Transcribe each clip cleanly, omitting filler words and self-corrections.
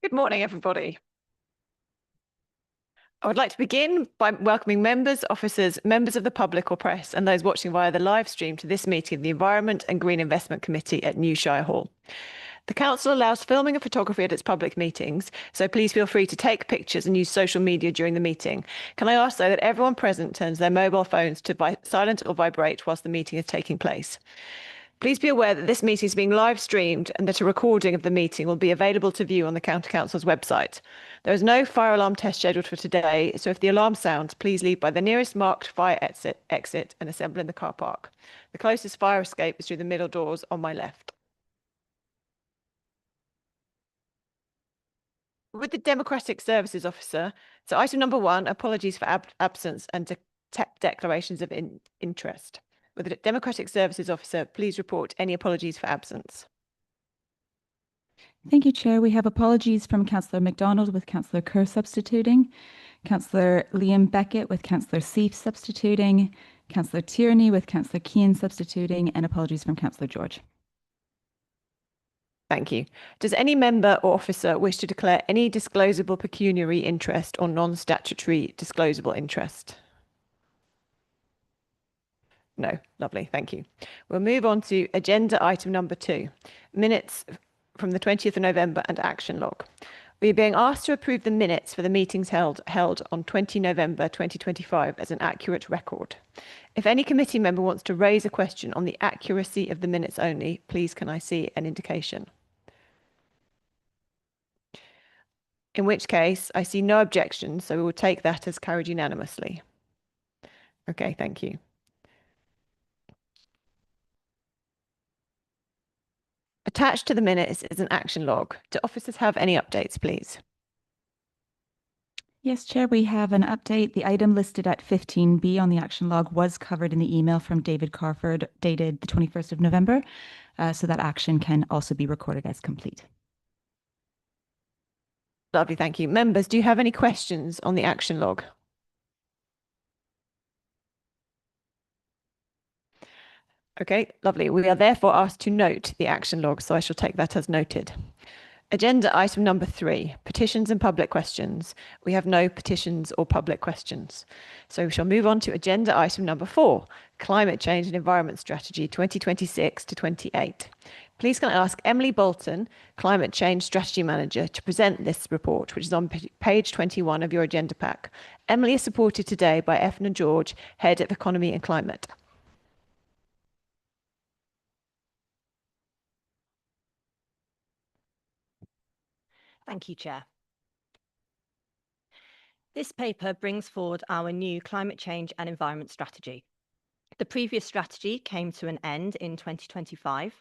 Good morning, everybody. I would like to begin by welcoming members, officers, members of the public or press, and those watching via the live stream to this meeting of the Environment and Green Investment Committee at New Shire Hall. The Council allows filming and photography at its public meetings, so please feel free to take pictures and use social media during the meeting. Can I ask, though, that everyone present turns their mobile phones to silent or vibrate whilst the meeting is taking place? Please be aware that this meeting is being live streamed and that a recording of the meeting will be available to view on the County Council's website. There is no fire alarm test scheduled for today, so if the alarm sounds, please leave by the nearest marked fire exit and assemble in the car park. The closest fire escape is through the middle doors on my left. With the Democratic Services Officer, so item number 1, apologies for absence and declarations of interest. With the Democratic Services Officer, please report any apologies for absence. Thank you, Chair. We have apologies from Councillor MacDonald with Councillor Kerr substituting, Councillor Liam Beckett with Councillor Seif substituting, Councillor Tierney with Councillor Keane substituting, and apologies from Councillor George. Thank you. Does any member or officer wish to declare any disclosable pecuniary interest or non-statutory disclosable interest? No, lovely, thank you. We'll move on to agenda item number 2, minutes from the 20th of November and action log. We are being asked to approve the minutes for the meetings held on 20 November 2025 as an accurate record. If any committee member wants to raise a question on the accuracy of the minutes only, please can I see an indication? In which case, I see no objections, so we will take that as carried unanimously. Okay, thank you. Attached to the minutes is an action log. Do officers have any updates, please? Yes, Chair, we have an update. The item listed at 15B on the action log was covered in the email from David Carford dated the 21st of November, so that action can also be recorded as complete. Lovely, thank you. Members, do you have any questions on the action log? Okay, lovely. We are therefore asked to note the action log, so I shall take that as noted. Agenda item number 3, petitions and public questions. We have no petitions or public questions. So we shall move on to agenda item number 4, Climate Change and Environment Strategy 2026 to 28. Please can I ask Emily Bolton, Climate Change Strategy Manager, to present this report, which is on page 21 of your agenda pack. Emily is supported today by Efna George, Head of Economy and Climate. Thank you, Chair. This paper brings forward our new climate change and environment strategy. The previous strategy came to an end in 2025,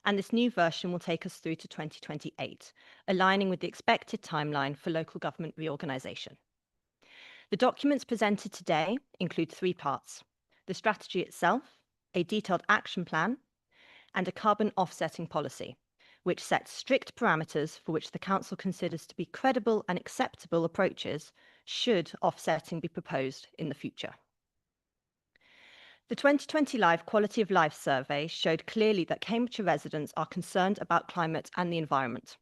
and this new version will take us through to 2028, aligning with the expected timeline for local government reorganisation. The documents presented today include 3 parts: the strategy itself, a detailed action plan, and a carbon offsetting policy, which sets strict parameters for which the Council considers to be credible and acceptable approaches should offsetting be proposed in the future. The 2020 Live Quality of Life survey showed clearly that Cambridgeshire residents are concerned about climate and the environment,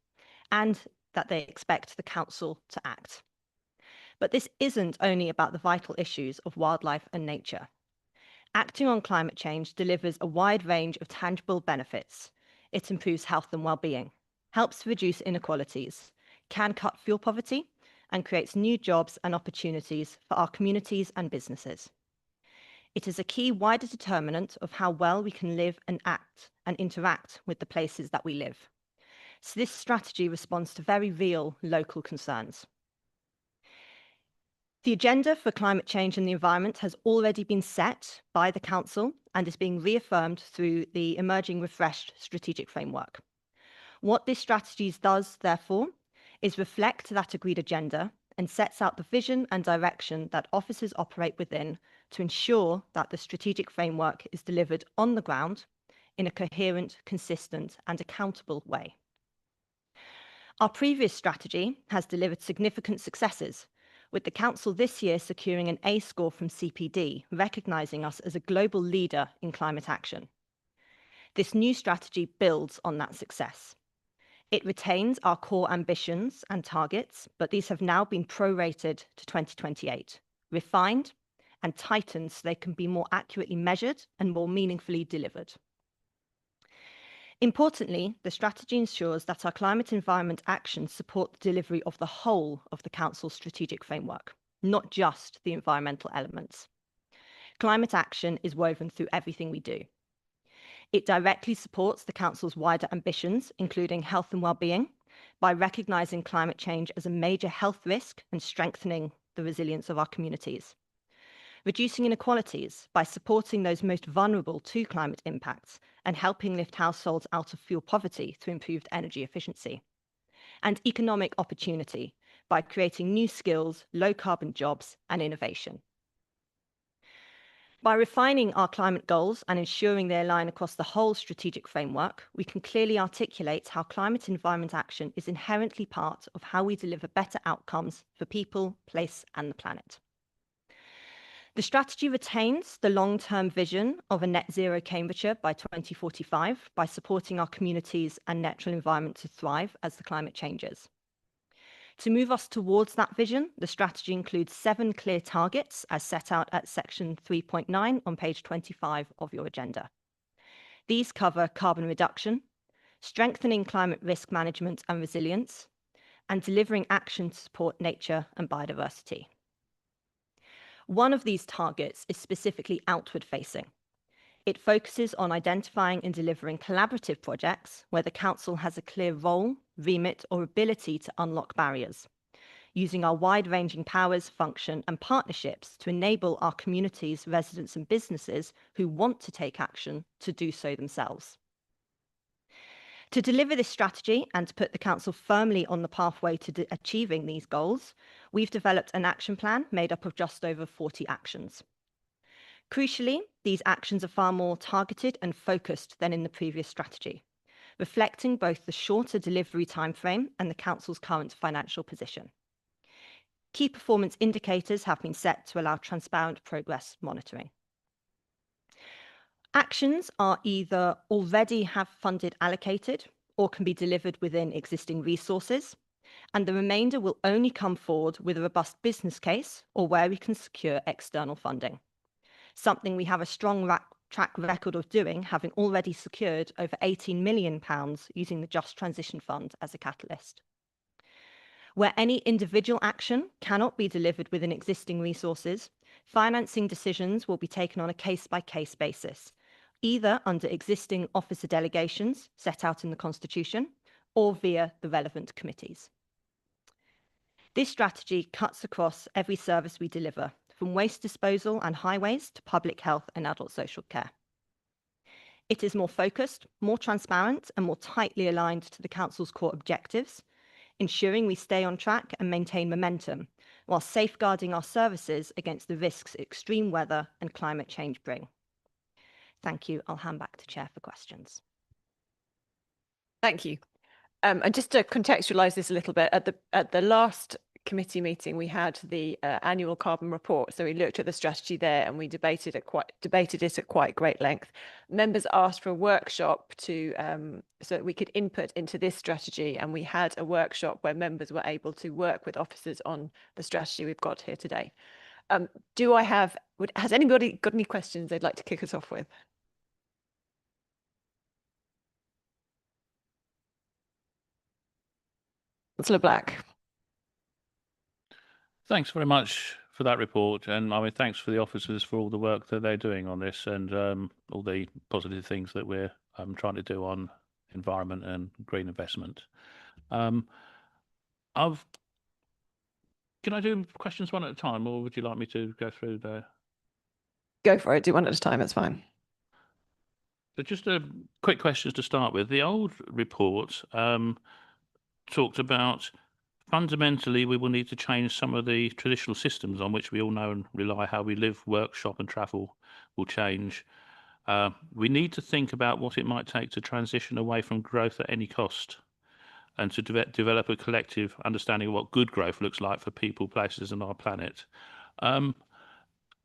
and that they expect the Council to act. But this isn't only about the vital issues of wildlife and nature. Acting on climate change delivers a wide range of tangible benefits. It improves health and well-being, helps to reduce inequalities, can cut fuel poverty, and creates new jobs and opportunities for our communities and businesses. It is a key wider determinant of how well we can live and act and interact with the places that we live. So this strategy responds to very real local concerns. The agenda for climate change and the environment has already been set by the Council and is being reaffirmed through the emerging refreshed strategic framework. What this strategy does, therefore, is reflect that agreed agenda and sets out the vision and direction that officers operate within to ensure that the strategic framework is delivered on the ground in a coherent, consistent, and accountable way. Our previous strategy has delivered significant successes, with the Council this year securing an A score from CPD, recognising us as a global leader in climate action. This new strategy builds on that success. It retains our core ambitions and targets, but these have now been prorated to 2028, refined and tightened so they can be more accurately measured and more meaningfully delivered. Importantly, the strategy ensures that our climate environment actions support the delivery of the whole of the Council's strategic framework, not just the environmental elements. Climate action is woven through everything we do. It directly supports the Council's wider ambitions, including health and well-being, by recognising climate change as a major health risk and strengthening the resilience of our communities. Reducing inequalities by supporting those most vulnerable to climate impacts and helping lift households out of fuel poverty through improved energy efficiency. And economic opportunity by creating new skills, low carbon jobs and innovation. By refining our climate goals and ensuring they align across the whole strategic framework, we can clearly articulate how climate environment action is inherently part of how we deliver better outcomes for people, place and the planet. The strategy retains the long-term vision of a net zero Cambridgeshire by 2045 by supporting our communities and natural environment to thrive as the climate changes. To move us towards that vision, the strategy includes 7 clear targets as set out at section 3.9 on page 25 of your agenda. These cover carbon reduction, strengthening climate risk management and resilience, and delivering action to support nature and biodiversity. One of these targets is specifically outward-facing. It focuses on identifying and delivering collaborative projects where the Council has a clear role, remit, or ability to unlock barriers, using our wide-ranging powers, function, and partnerships to enable our communities, residents, and businesses who want to take action to do so themselves. To deliver this strategy and to put the Council firmly on the pathway to achieving these goals, we've developed an action plan made up of just over 40 actions. Crucially, these actions are far more targeted and focused than in the previous strategy, reflecting both the shorter delivery timeframe and the Council's current financial position. Key performance indicators have been set to allow transparent progress monitoring. Actions are either already have funded allocated or can be delivered within existing resources, and the remainder will only come forward with a robust business case or where we can secure external funding, something we have a strong track record of doing, having already secured over £18 million using the Just Transition Fund as a catalyst. Where any individual action cannot be delivered within existing resources, financing decisions will be taken on a case-by-case basis, either under existing officer delegations set out in the Constitution or via the relevant committees. This strategy cuts across every service we deliver, from waste disposal and highways to public health and adult social care. It is more focused, more transparent, and more tightly aligned to the Council's core objectives, ensuring we stay on track and maintain momentum, while safeguarding our services against the risks extreme weather and climate change bring. Thank you. I'll hand back to Chair for questions. Thank you. And just to contextualise this a little bit, at the last committee meeting, we had the annual carbon report. So we looked at the strategy there and we debated it at quite great length. Members asked for a workshop to so that we could input into this strategy, and we had a workshop where members were able to work with officers on the strategy we've got here today. Has anybody got any questions they'd like to kick us off with? Councillor Black. Thanks very much for that report, and I mean thanks for the officers for all the work that they're doing on this and all the positive things that we're trying to do on environment and green investment. Can I do questions one at a time, or would you like me to go through the? Go for it. Do one at a time. That's fine. So just a quick question to start with. The old report talked about fundamentally we will need to change some of the traditional systems on which we all know and rely. How we live, work, shop and travel will change. We need to think about what it might take to transition away from growth at any cost and to develop a collective understanding of what good growth looks like for people, places and our planet. I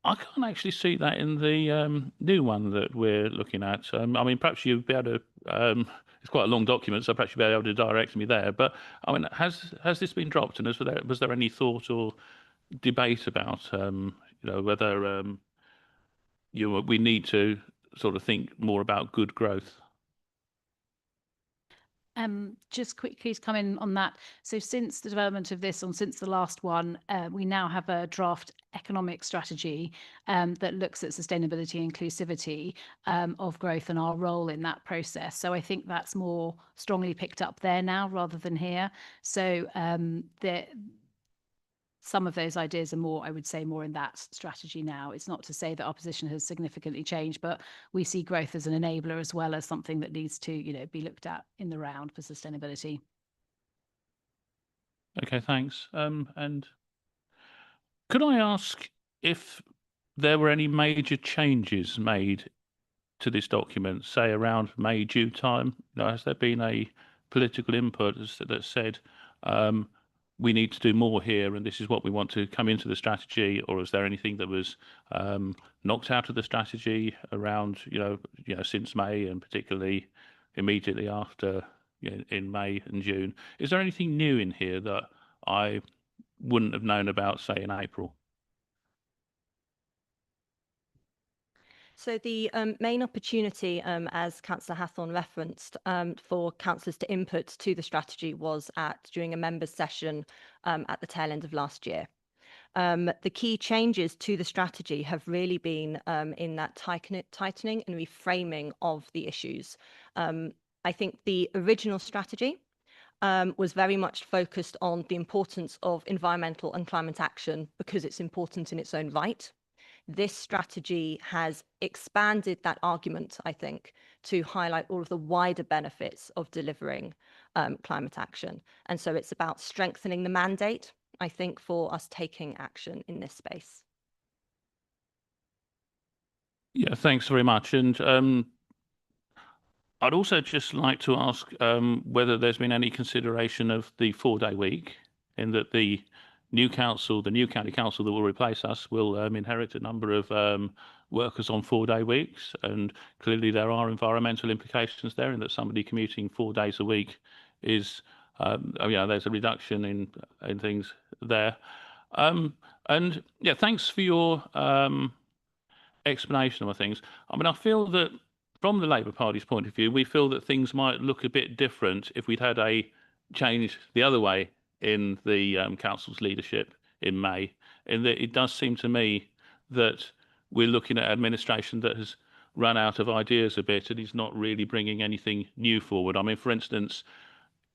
can't actually see that in the new one that we're looking at. I mean, perhaps you'd be able to it's quite a long document, so perhaps you'll be able to direct me there. But I mean, has this been dropped, and was there any thought or debate about whether we need to sort of think more about good growth? Just quickly to come in on that. So since the development of this, since the last one, we now have a draft economic strategy that looks at sustainability and inclusivity of growth and our role in that process. So I think that's more strongly picked up there now rather than here. So some of those ideas are more, I would say, more in that strategy now. It's not to say that our position has significantly changed, but we see growth as an enabler as well as something that needs to, be looked at in the round for sustainability. Okay, thanks. And could I ask if there were any major changes made to this document, say around May, June time? Has there been a political input that said, we need to do more here, and this is what we want to come into the strategy, or is there anything that was knocked out of the strategy around, since May, and particularly immediately after, in May and June? Is there anything new in here that I wouldn't have known about, say, in April? So the main opportunity, as Councillor Hathorn referenced, for councillors to input to the strategy was during a members' session at the tail end of last year. The key changes to the strategy have really been in that tightening and reframing of the issues. I think the original strategy was very much focused on the importance of environmental and climate action because it's important in its own right. This strategy has expanded that argument, I think, to highlight all of the wider benefits of delivering climate action. And so it's about strengthening the mandate, I think, for us taking action in this space. Yeah, thanks very much. And I'd also just like to ask whether there's been any consideration of the 4-day week, in that the new county council that will replace us will inherit a number of workers on 4-day weeks, and clearly there are environmental implications there, in that somebody commuting 4 days a week is there's a reduction in things there. And yeah, thanks for your explanation of things. I mean, I feel that from the Labour Party's point of view, we feel that things might look a bit different if we'd had a change the other way in the council's leadership in May, in that it does seem to me that we're looking at administration that has run out of ideas a bit and is not really bringing anything new forward. I mean, for instance,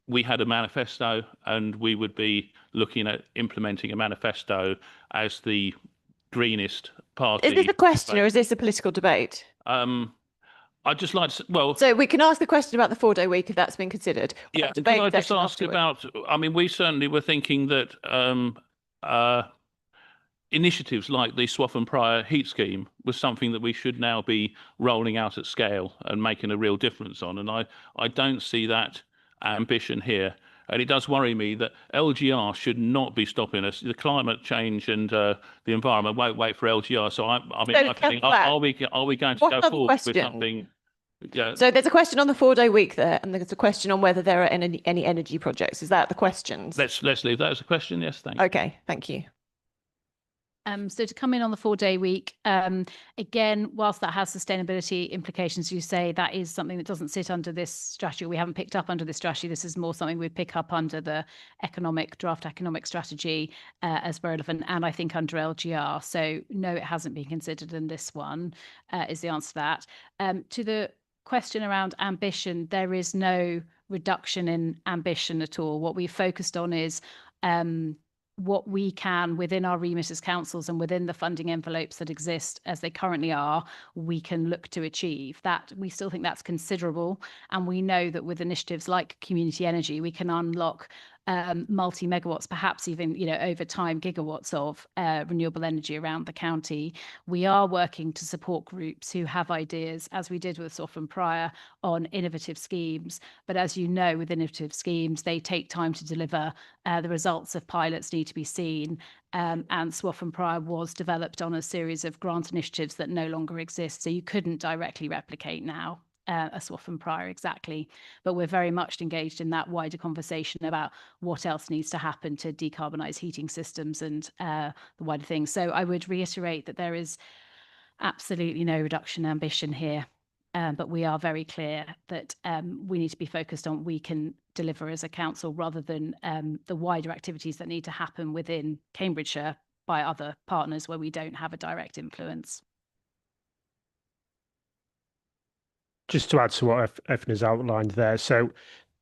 we had a manifesto, and we would be looking at implementing a manifesto as the greenest party. Is this a question or is this a political debate? I'd just like to, so we can ask the question about the 4-day week if that's been considered. Yeah, could I just ask about, I mean, we certainly were thinking that initiatives like the Swaffham Prior heat scheme was something that we should now be rolling out at scale and making a real difference on. And I don't see that ambition here. And it does worry me that LGR should not be stopping us. The climate change and the environment won't wait for LGR. So I think, are we going to go forward with something? Yeah. So there's a question on the 4-day week there, and there's a question on whether there are any energy projects. Is that the questions? Let's leave that as a question. Yes, thanks. Okay, thank you. So to come in on the 4-day week, again, whilst that has sustainability implications, you say that is something that doesn't sit under this strategy. We haven't picked up under this strategy. This is more something we'd pick up under the draft economic strategy as relevant, and I think under LGR. So no, it hasn't been considered in this one, is the answer to that. To the question around ambition, there is no reduction in ambition at all. What we've focused on is what we can, within our remit as councils and within the funding envelopes that exist as they currently are, we can look to achieve. That we still think that's considerable, and we know that with initiatives like community energy, we can unlock multi-megawatts, perhaps even over time gigawatts of renewable energy around the county. We are working to support groups who have ideas, as we did with Swaffham Prior, on innovative schemes. But as you know, with innovative schemes, they take time to deliver. The results of pilots need to be seen. And Swaffham Prior was developed on a series of grant initiatives that no longer exist, so you couldn't directly replicate now. a Swaffham Prior exactly, but we're very much engaged in that wider conversation about what else needs to happen to decarbonise heating systems and the wider thing. So I would reiterate that there is absolutely no reduction in ambition here, but we are very clear that we need to be focused on what we can deliver as a council rather than the wider activities that need to happen within Cambridgeshire by other partners where we don't have a direct influence. Just to add to what Evan has outlined there, so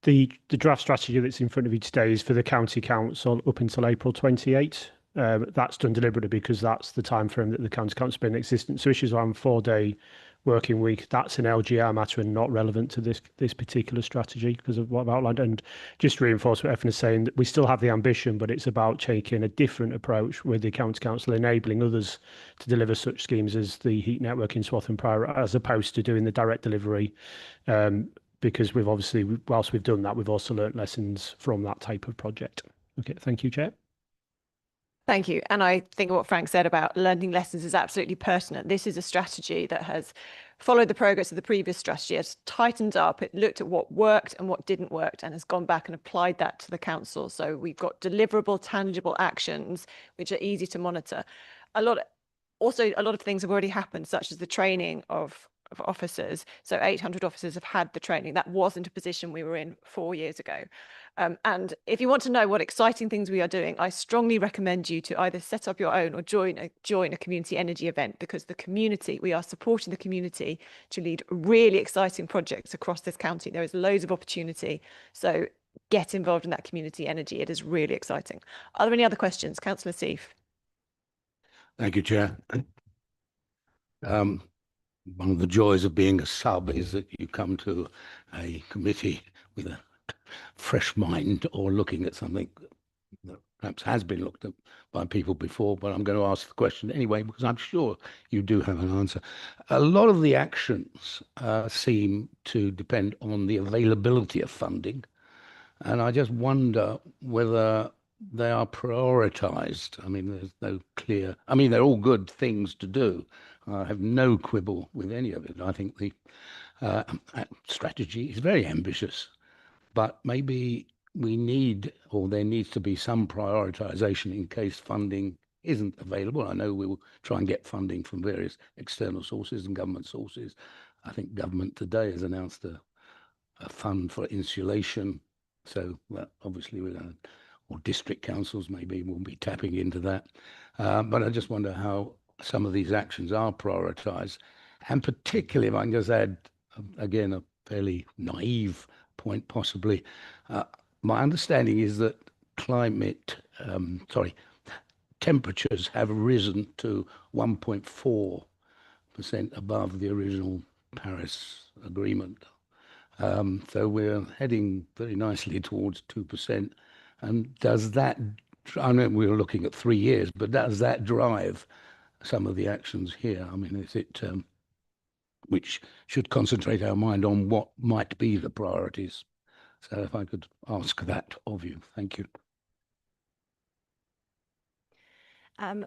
the draft strategy that's in front of you today is for the county council up until April 28. That's done deliberately because that's the time frame that the county council has been in existence. So issues around 4-day working week, that's an LGR matter and not relevant to this particular strategy because of what I've outlined. And just to reinforce what Evan is saying, that we still have the ambition, but it's about taking a different approach with the county council, enabling others to deliver such schemes as the heat network in Swaffham Prior, as opposed to doing the direct delivery. Because we've obviously, whilst we've done that, we've also learnt lessons from that type of project. Okay, thank you, Chair. Thank you. And I think what Frank said about learning lessons is absolutely pertinent. This is a strategy that has followed the progress of the previous strategy. It's tightened up. It looked at what worked and what didn't work and has gone back and applied that to the council. So we've got deliverable, tangible actions, which are easy to monitor. A lot of things have already happened, such as the training of officers. So 800 officers have had the training. That wasn't a position we were in 4 years ago. And if you want to know what exciting things we are doing, I strongly recommend you to either set up your own or join a community energy event, because we are supporting the community to lead really exciting projects across this county. There is loads of opportunity. So get involved in that community energy. It is really exciting. Are there any other questions? Councillor Seif. Thank you, Chair. One of the joys of being a sub is that you come to a committee with a fresh mind or looking at something that perhaps has been looked at by people before, but I'm going to ask the question anyway, because I'm sure you do have an answer. A lot of the actions seem to depend on the availability of funding, and I just wonder whether they are prioritised. I mean, there's no clear, I mean, they're all good things to do. I have no quibble with any of it. I think the strategy is very ambitious, but maybe we need, or there needs to be some prioritisation in case funding isn't available. I know we will try and get funding from various external sources and government sources. I think government today has announced a fund for insulation. So obviously we're going to, or district councils maybe will be tapping into that. But I just wonder how some of these actions are prioritised. And particularly, if I can just add, again, a fairly naive point possibly, my understanding is that temperatures have risen to 1.4% above the original Paris Agreement. So we're heading very nicely towards 2%. And does that, I know we were looking at 3 years, but does that drive some of the actions here? I mean, is it, which should concentrate our mind on what might be the priorities? So if I could ask that of you, thank you.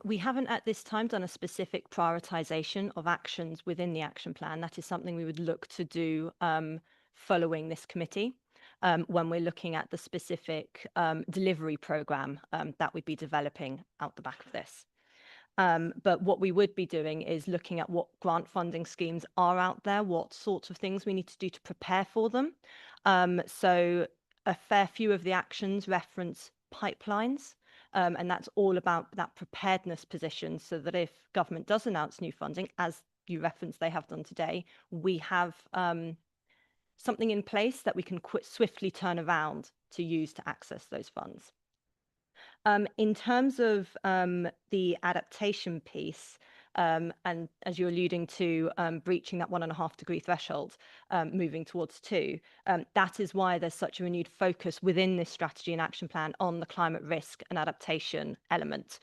We haven't at this time done a specific prioritisation of actions within the action plan. That is something we would look to do following this committee. When we're looking at the specific delivery programme that we'd be developing out the back of this. But what we would be doing is looking at what grant funding schemes are out there, what sorts of things we need to do to prepare for them. So a fair few of the actions reference pipelines, and that's all about that preparedness position, so that if government does announce new funding, as you referenced they have done today, we have something in place that we can swiftly turn around to use to access those funds. In terms of the adaptation piece, and as you're alluding to, breaching that 1.5 degree threshold, moving towards 2, that is why there's such a renewed focus within this strategy and action plan on the climate risk and adaptation element.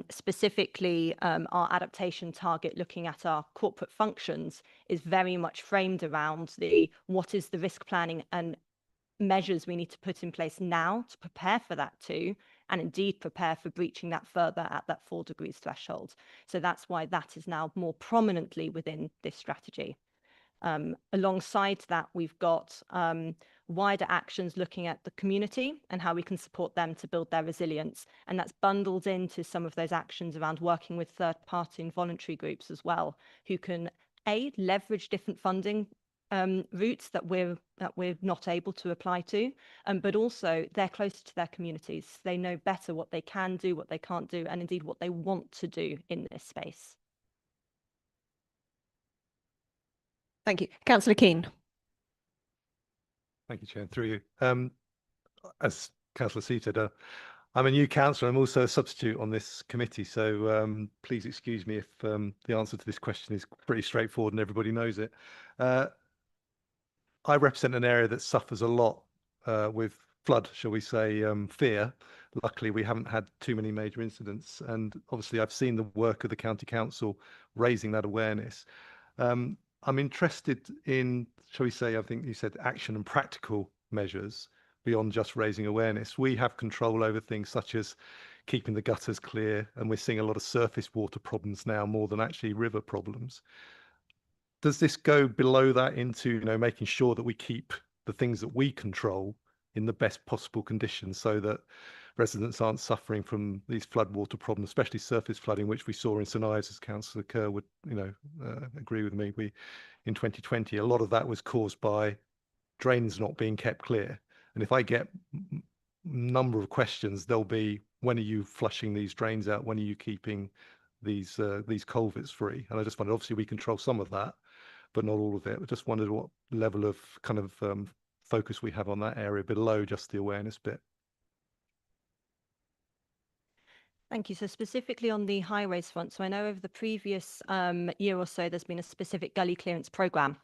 Specifically, our adaptation target, looking at our corporate functions, is very much framed around what is the risk planning and measures we need to put in place now to prepare for that too, and indeed prepare for breaching that further at that 4 degrees threshold. So that's why that is now more prominently within this strategy. Alongside that, we've got wider actions looking at the community and how we can support them to build their resilience. And that's bundled into some of those actions around working with third-party and voluntary groups as well, who can leverage different funding routes that we're not able to apply to, but also they're closer to their communities. They know better what they can do, what they can't do, and indeed what they want to do in this space. Thank you. Councillor Keane. Thank you, Chair. Through you. As Councillor Seat said, I'm a new councillor. I'm also a substitute on this committee, so please excuse me if the answer to this question is pretty straightforward and everybody knows it. I represent an area that suffers a lot with flood, shall we say, fear. Luckily, we haven't had too many major incidents, and obviously I've seen the work of the County Council raising that awareness. I'm interested in, shall we say, I think you said action and practical measures beyond just raising awareness. We have control over things such as keeping the gutters clear, and we're seeing a lot of surface water problems now more than actually river problems. Does this go below that into, you know, making sure that we keep the things that we control in the best possible conditions so that residents aren't suffering from these floodwater problems, especially surface flooding, which we saw in St Ives, as Councillor Kerr would, agree with me. In 2020, a lot of that was caused by drains not being kept clear. And if I get a number of questions, there'll be, when are you flushing these drains out? When are you keeping these culverts free? And I just wondered, obviously we control some of that, but not all of it. I just wondered what level of kind of focus we have on that area below just the awareness bit. Thank you. So specifically on the highways front, so I know over the previous year or so, there's been a specific gully clearance programme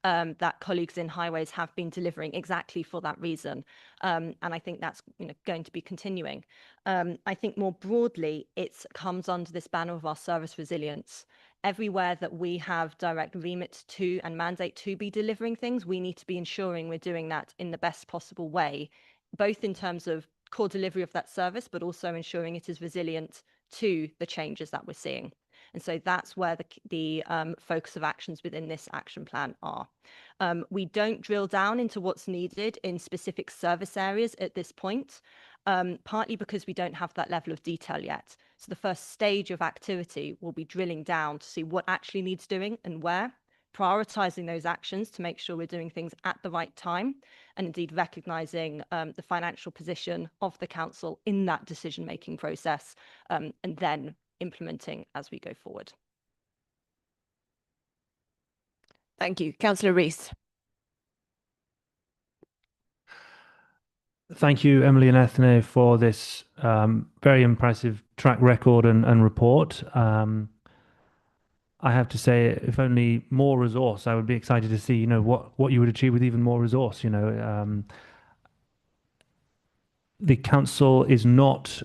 that colleagues in highways have been delivering exactly for that reason. And I think that's going to be continuing. I think more broadly, it comes under this banner of our service resilience. Everywhere that we have direct remit to and mandate to be delivering things, we need to be ensuring we're doing that in the best possible way, both in terms of core delivery of that service, but also ensuring it is resilient to the changes that we're seeing. And so that's where the focus of actions within this action plan are. We don't drill down into what's needed in specific service areas at this point, partly because we don't have that level of detail yet. So the first stage of activity will be drilling down to see what actually needs doing and where, prioritising those actions to make sure we're doing things at the right time, and indeed recognising the financial position of the council in that decision-making process, and then implementing as we go forward. Thank you. Councillor Rees. Thank you, Emily and Ethne, for this very impressive track record and report. I have to say, if only more resource, I would be excited to see, what you would achieve with even more resource. The council is not,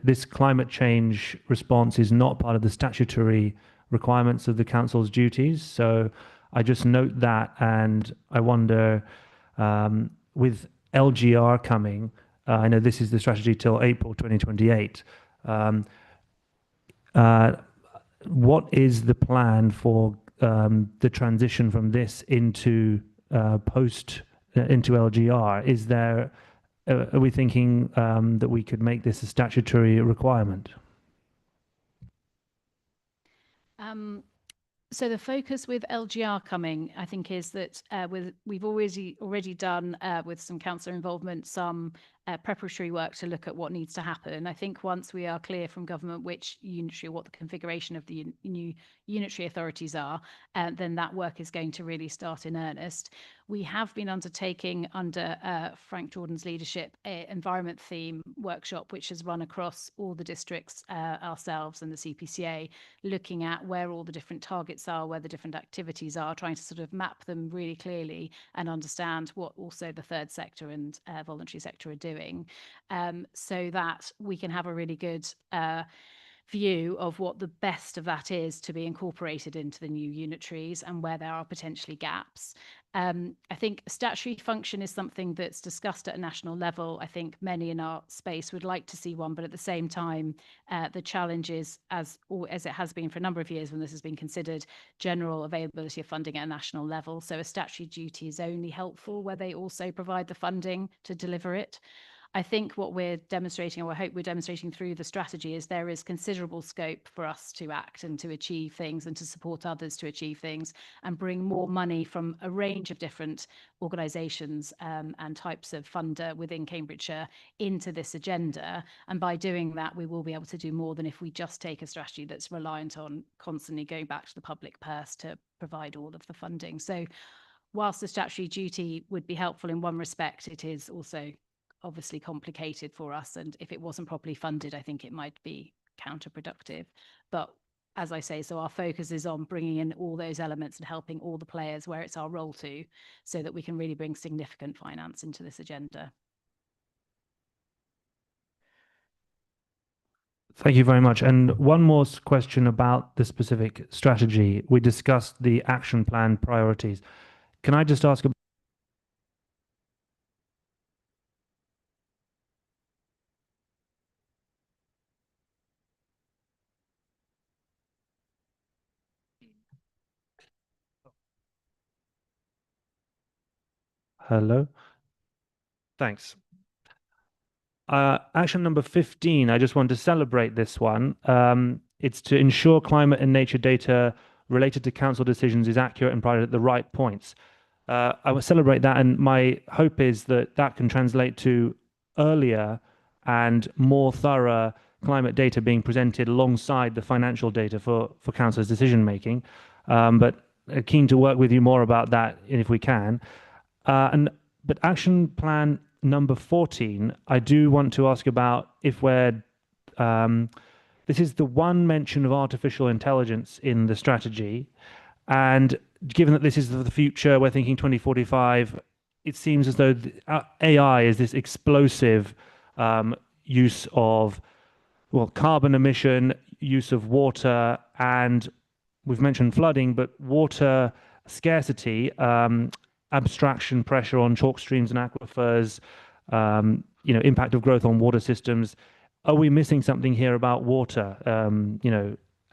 this climate change response is not part of the statutory requirements of the council's duties. So I just note that, and I wonder, with LGR coming, I know this is the strategy till April 2028. What is the plan for the transition from this into into LGR? Is there, are we thinking that we could make this a statutory requirement? So the focus with LGR coming, I think, is that we've already done with some councillor involvement some preparatory work to look at what needs to happen. I think once we are clear from government which unitary, what the configuration of the new unitary authorities are, then that work is going to really start in earnest. We have been undertaking, under Frank Jordan's leadership, an environment theme workshop, which has run across all the districts, ourselves and the CPCA, looking at where all the different targets are, where the different activities are, trying to sort of map them really clearly and understand what also the third sector and voluntary sector are doing, so that we can have a really good view of what the best of that is to be incorporated into the new unitaries and where there are potentially gaps. I think a statutory function is something that's discussed at a national level. I think many in our space would like to see one, but at the same time, the challenge is, as it has been for a number of years when this has been considered, general availability of funding at a national level. So a statutory duty is only helpful where they also provide the funding to deliver it. I think what we're demonstrating, or I hope we're demonstrating through the strategy, is there is considerable scope for us to act and to achieve things and to support others to achieve things and bring more money from a range of different organisations and types of funder within Cambridgeshire into this agenda. And by doing that, we will be able to do more than if we just take a strategy that's reliant on constantly going back to the public purse to provide all of the funding. So whilst the statutory duty would be helpful in one respect, it is also obviously complicated for us, and if it wasn't properly funded, I think it might be counterproductive. But as I say, so our focus is on bringing in all those elements and helping all the players where it's our role to, so that we can really bring significant finance into this agenda. Thank you very much. And one more question about the specific strategy. We discussed the action plan priorities. Can I just ask about Hello? Thanks. Action number 15, I just want to celebrate this one. It's to ensure climate and nature data related to council decisions is accurate and provided at the right points. I will celebrate that, and my hope is that that can translate to earlier and more thorough climate data being presented alongside the financial data for council's decision making. But keen to work with you more about that if we can. But action plan number 14, I do want to ask about if we're, this is the one mention of artificial intelligence in the strategy. And given that this is the future, we're thinking 2045, it seems as though AI is this explosive use of, well, carbon emission, use of water, and we've mentioned flooding, but water scarcity, abstraction pressure on chalk streams and aquifers, impact of growth on water systems. Are we missing something here about water,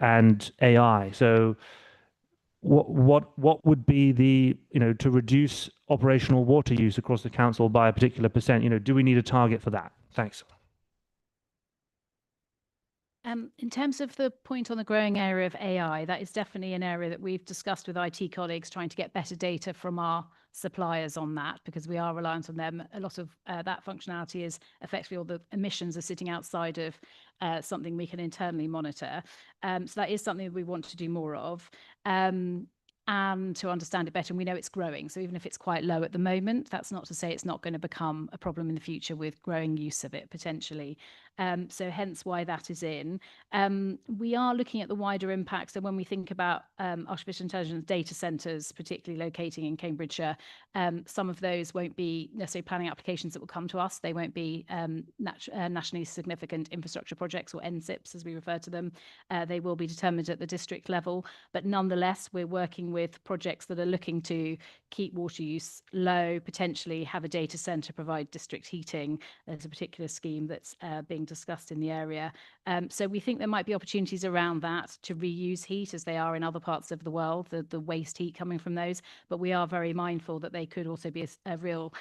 and AI? So what would be the, to reduce operational water use across the council by a particular percent? Do we need a target for that? Thanks. In terms of the point on the growing area of AI, that is definitely an area that we've discussed with IT colleagues, trying to get better data from our suppliers on that, because we are reliant on them. A lot of that functionality is effectively all the emissions are sitting outside of something we can internally monitor. So that is something that we want to do more of. And to understand it better. And we know it's growing. So even if it's quite low at the moment, that's not to say it's not going to become a problem in the future with growing use of it potentially. So hence why that is in. We are looking at the wider impact. So when we think about artificial intelligence data centres, particularly locating in Cambridgeshire, some of those won't be necessarily planning applications that will come to us. They won't be nationally significant infrastructure projects, or NSIPs as we refer to them. They will be determined at the district level. But nonetheless, we're working with projects that are looking to keep water use low, potentially have a data centre provide district heating. There's a particular scheme that's being discussed in the area. So we think there might be opportunities around that to reuse heat, as they are in other parts of the world, the waste heat coming from those. But we are very mindful that they could also be a real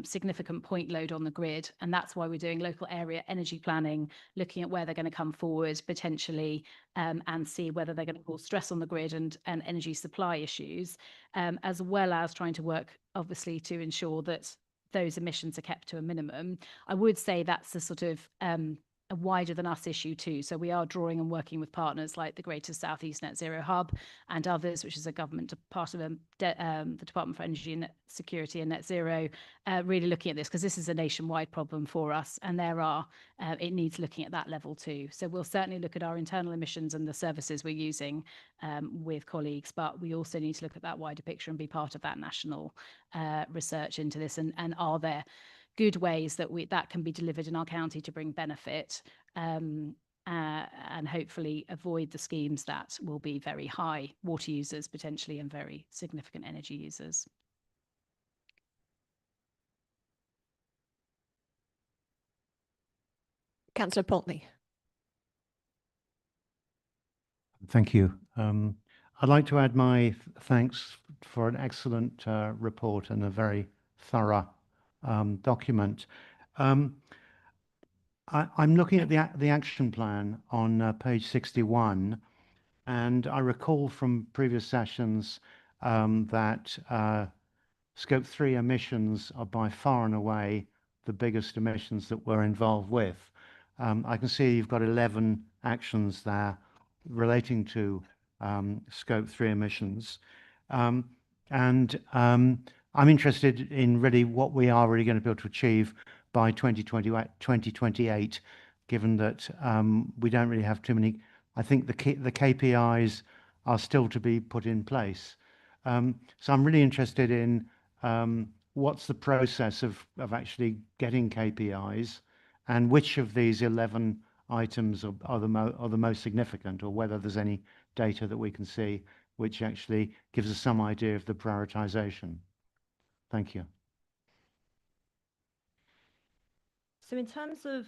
significant point load on the grid. And that's why we're doing local area energy planning, looking at where they're going to come forward potentially, and see whether they're going to cause stress on the grid and energy supply issues, as well as trying to work, obviously, to ensure that those emissions are kept to a minimum. I would say that's a sort of a wider than us issue too. So we are drawing and working with partners like the Greater South East Net Zero Hub and others, which is a government part of the Department for Energy and Security and Net Zero, really looking at this, because this is a nationwide problem for us, and it needs looking at that level too. So we'll certainly look at our internal emissions and the services we're using with colleagues, but we also need to look at that wider picture and be part of that national research into this, and are there good ways that can be delivered in our county to bring benefit, and hopefully avoid the schemes that will be very high water users potentially and very significant energy users. Councillor Poultney. Thank you. I'd like to add my thanks for an excellent report and a very thorough document. I'm looking at the action plan on page 61, and I recall from previous sessions that Scope 3 emissions are by far and away the biggest emissions that we're involved with. I can see you've got 11 actions there relating to Scope 3 emissions. I'm interested in really what we are really going to be able to achieve by 2028, given that we don't really have too many. I think the KPIs are still to be put in place. So I'm really interested in what's the process of actually getting KPIs, and which of these 11 items are the most significant, or whether there's any data that we can see which actually gives us some idea of the prioritization. Thank you. So in terms of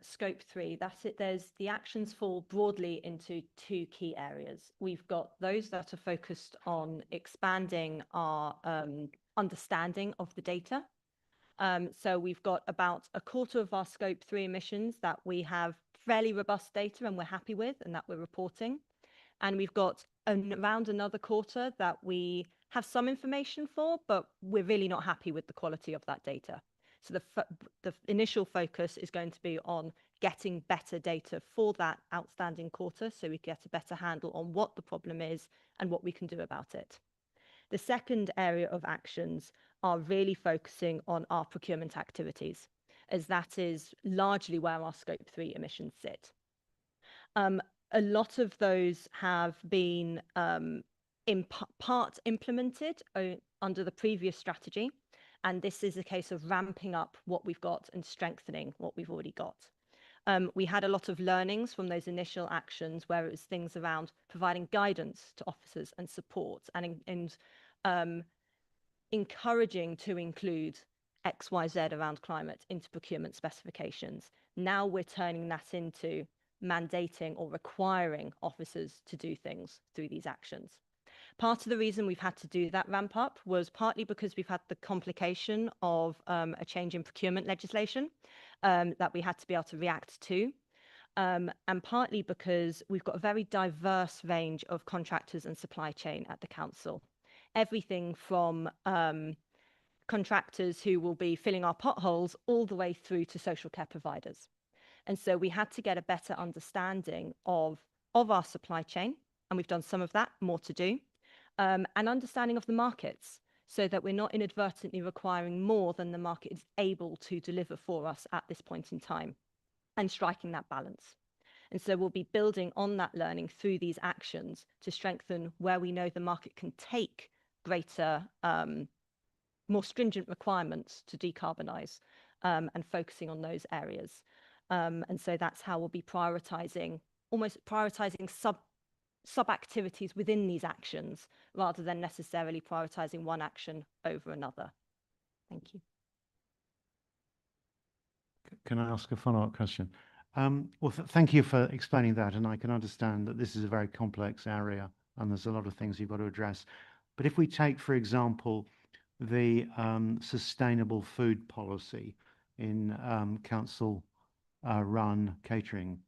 Scope 3, that's it. The actions fall broadly into two key areas. We've got those that are focused on expanding our understanding of the data. So we've got about a quarter of our Scope 3 emissions that we have fairly robust data and we're happy with and that we're reporting. And we've got around another quarter that we have some information for, but we're really not happy with the quality of that data. So the initial focus is going to be on getting better data for that outstanding quarter, so we get a better handle on what the problem is and what we can do about it. The second area of actions are really focusing on our procurement activities, as that is largely where our Scope 3 emissions sit. A lot of those have been in part implemented under the previous strategy. And this is a case of ramping up what we've got and strengthening what we've already got. We had a lot of learnings from those initial actions where it was things around providing guidance to officers and support and encouraging to include X, Y, Z around climate into procurement specifications. Now we're turning that into mandating or requiring officers to do things through these actions. Part of the reason we've had to do that ramp up was partly because we've had the complication of a change in procurement legislation that we had to be able to react to, and partly because we've got a very diverse range of contractors and supply chain at the council. Everything from contractors who will be filling our potholes all the way through to social care providers. And so we had to get a better understanding of our supply chain, and we've done some of that, more to do. And understanding of the markets, so that we're not inadvertently requiring more than the market is able to deliver for us at this point in time, and striking that balance. And so we'll be building on that learning through these actions to strengthen where we know the market can take greater, more stringent requirements to decarbonise, and focusing on those areas. And so that's how we'll be prioritising, almost prioritising sub-activities within these actions, rather than necessarily prioritising one action over another. Thank you. Can I ask a follow-up question? Well, thank you for explaining that, and I can understand that this is a very complex area and there's a lot of things you've got to address. But if we take, for example, the sustainable food policy in council run catering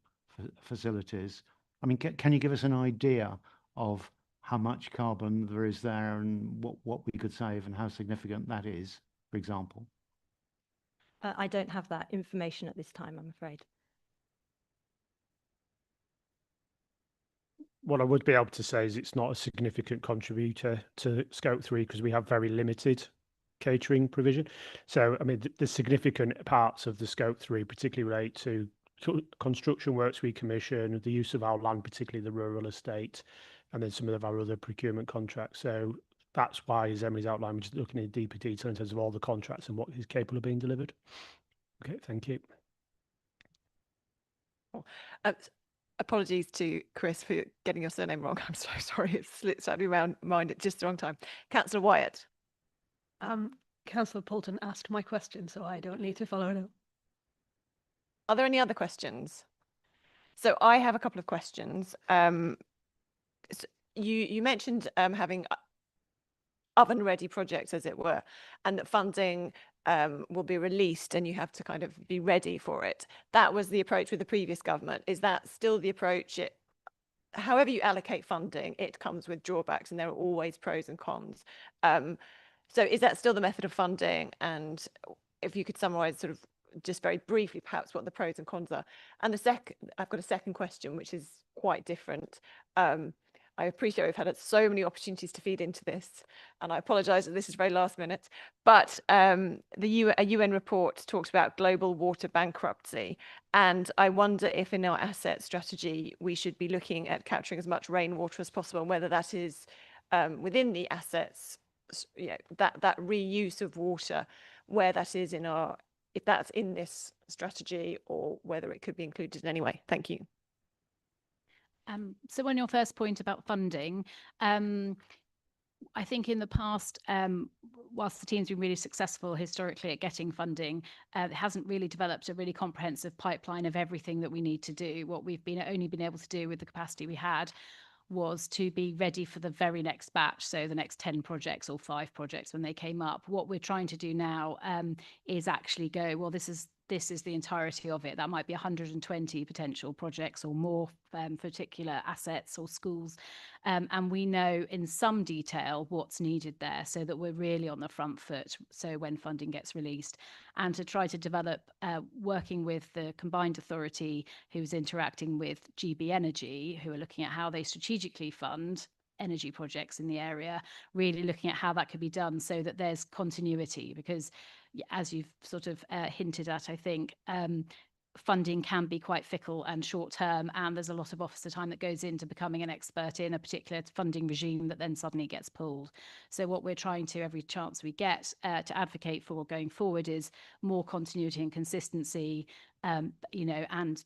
facilities, I mean, can you give us an idea of how much carbon there is there and what we could save and how significant that is, for example? I don't have that information at this time, I'm afraid. What I would be able to say is it's not a significant contributor to Scope 3 because we have very limited catering provision. So, I mean, the significant parts of the Scope 3 particularly relate to construction works we commission, the use of our land, particularly the rural estate, and then some of our other procurement contracts. So that's why, as Emily's outlined, we're just looking in deeper detail in terms of all the contracts and what is capable of being delivered. Okay, thank you. Apologies to Chris for getting your surname wrong. I'm so sorry. It slipped out of my mind at just the wrong time. Councillor Wyatt. Councillor Poulton asked my question, so I don't need to follow it up. Are there any other questions? So I have a couple of questions. You mentioned having oven-ready projects, as it were, and that funding will be released and you have to kind of be ready for it. That was the approach with the previous government. Is that still the approach? However you allocate funding, it comes with drawbacks and there are always pros and cons. So is that still the method of funding? And if you could summarize sort of just very briefly, perhaps what the pros and cons are. And I've got a second question, which is quite different. I appreciate we've had so many opportunities to feed into this, and I apologize that this is very last minute, but a UN report talks about global water bankruptcy. And I wonder if in our asset strategy, we should be looking at capturing as much rainwater as possible, and whether that is within the assets, that reuse of water, where that is if that's in this strategy, or whether it could be included in any way. Thank you. So on your first point about funding, I think in the past, whilst the team's been really successful historically at getting funding, it hasn't really developed a really comprehensive pipeline of everything that we need to do. What we've only been able to do with the capacity we had was to be ready for the very next batch, so the next 10 projects or 5 projects when they came up. What we're trying to do now is actually go, well, this is the entirety of it. That might be 120 potential projects or more, particular assets or schools. And we know in some detail what's needed there, so that we're really on the front foot. So when funding gets released, and to try to develop, working with the combined authority who's interacting with GB Energy, who are looking at how they strategically fund energy projects in the area, really looking at how that could be done so that there's continuity, because as you've sort of hinted at, I think funding can be quite fickle and short term, and there's a lot of officer time that goes into becoming an expert in a particular funding regime that then suddenly gets pulled. So what we're trying to, every chance we get, to advocate for going forward is more continuity and consistency, and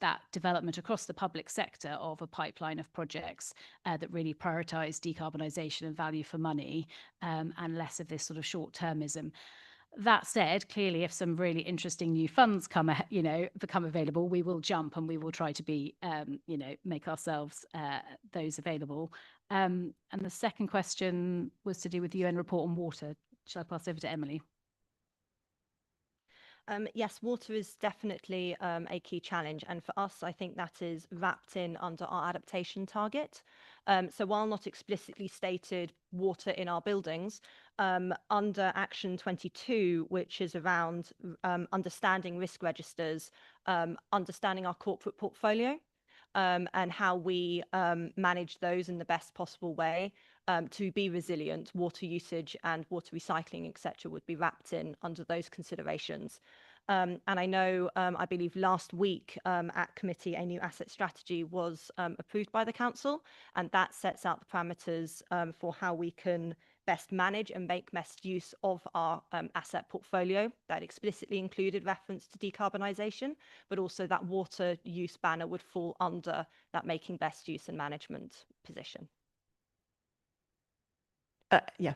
that development across the public sector of a pipeline of projects that really prioritise decarbonisation and value for money, and less of this sort of short-termism. That said, clearly, if some really interesting new funds become available, we will jump and we will try to be, make ourselves those available. And the second question was to do with the UN report on water. Shall I pass over to Emily? Yes, water is definitely a key challenge. And for us, I think that is wrapped in under our adaptation target. So while not explicitly stated water in our buildings, under Action 22, which is around understanding risk registers, understanding our corporate portfolio, and how we manage those in the best possible way to be resilient, water usage and water recycling, etc., would be wrapped in under those considerations. And I know, I believe last week at committee, a new asset strategy was approved by the council, and that sets out the parameters for how we can best manage and make best use of our asset portfolio. That explicitly included reference to decarbonisation, but also that water use banner would fall under that making best use and management position. Yeah.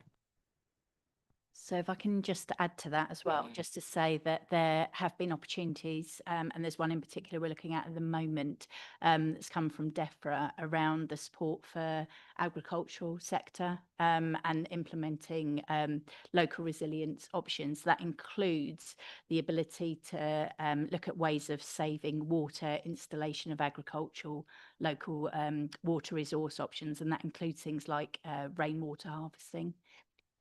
So if I can just add to that as well, just to say that there have been opportunities, and there's one in particular we're looking at the moment that's come from DEFRA around the support for agricultural sector and implementing local resilience options. That includes the ability to look at ways of saving water, installation of agricultural local water resource options, and that includes things like rainwater harvesting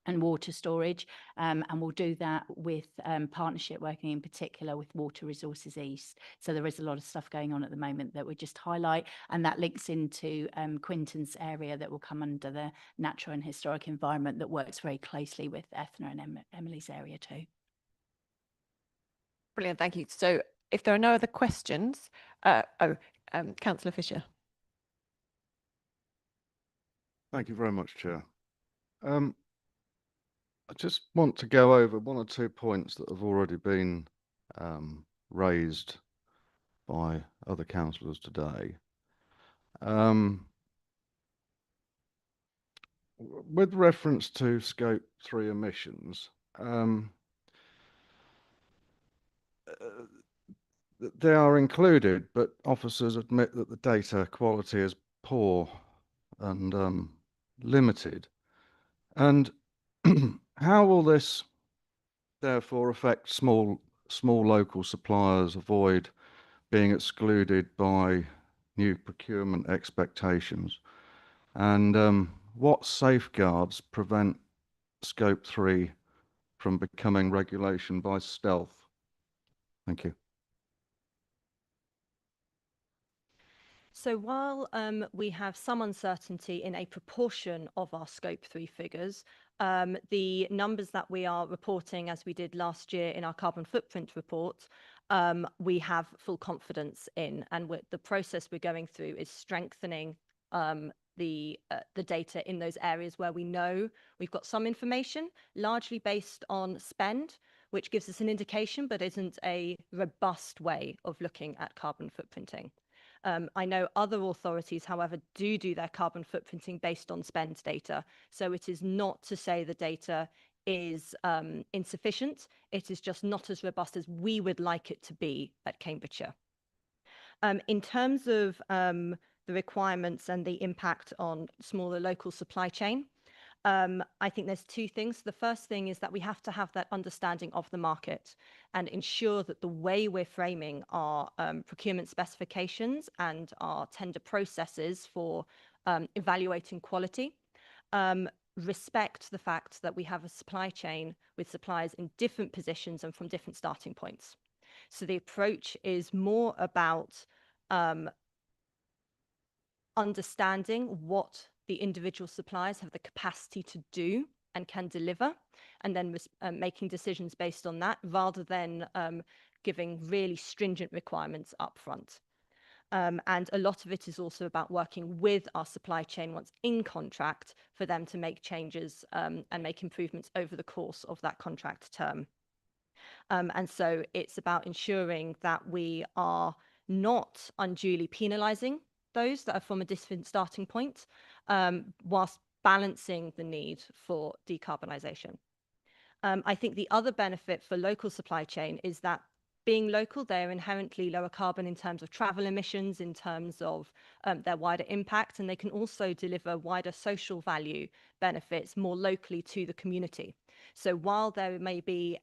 and water storage, and we'll do that with partnership working in particular with Water Resources East. So there is a lot of stuff going on at the moment that we just highlight, and that links into Quinton's area that will come under the natural and historic environment that works very closely with Ethna and Emily's area too. Brilliant, thank you. So if there are no other questions, Councillor Fisher. Thank you very much, Chair. I just want to go over one or two points that have already been raised by other councillors today. With reference to Scope 3 emissions, they are included, but officers admit that the data quality is poor and limited. And how will this therefore affect small local suppliers avoid being excluded by new procurement expectations? And what safeguards prevent Scope 3 from becoming regulation by stealth? Thank you. So while we have some uncertainty in a proportion of our Scope 3 figures, the numbers that we are reporting, as we did last year in our carbon footprint report, we have full confidence in. And the process we're going through is strengthening the data in those areas where we know we've got some information, largely based on spend, which gives us an indication, but isn't a robust way of looking at carbon footprinting. I know other authorities, however, do their carbon footprinting based on spend data. So it is not to say the data is insufficient. It is just not as robust as we would like it to be at Cambridgeshire. In terms of the requirements and the impact on smaller local supply chain, I think there's two things. The first thing is that we have to have that understanding of the market and ensure that the way we're framing our procurement specifications and our tender processes for evaluating quality respect the fact that we have a supply chain with suppliers in different positions and from different starting points. So the approach is more about understanding what the individual suppliers have the capacity to do and can deliver, and then making decisions based on that, rather than giving really stringent requirements up front. And a lot of it is also about working with our supply chain once in contract for them to make changes and make improvements over the course of that contract term. And so it's about ensuring that we are not unduly penalising those that are from a different starting point, whilst balancing the need for decarbonisation. I think the other benefit for local supply chain is that being local, they're inherently lower carbon in terms of travel emissions, in terms of their wider impact, and they can also deliver wider social value benefits more locally to the community. So while there may be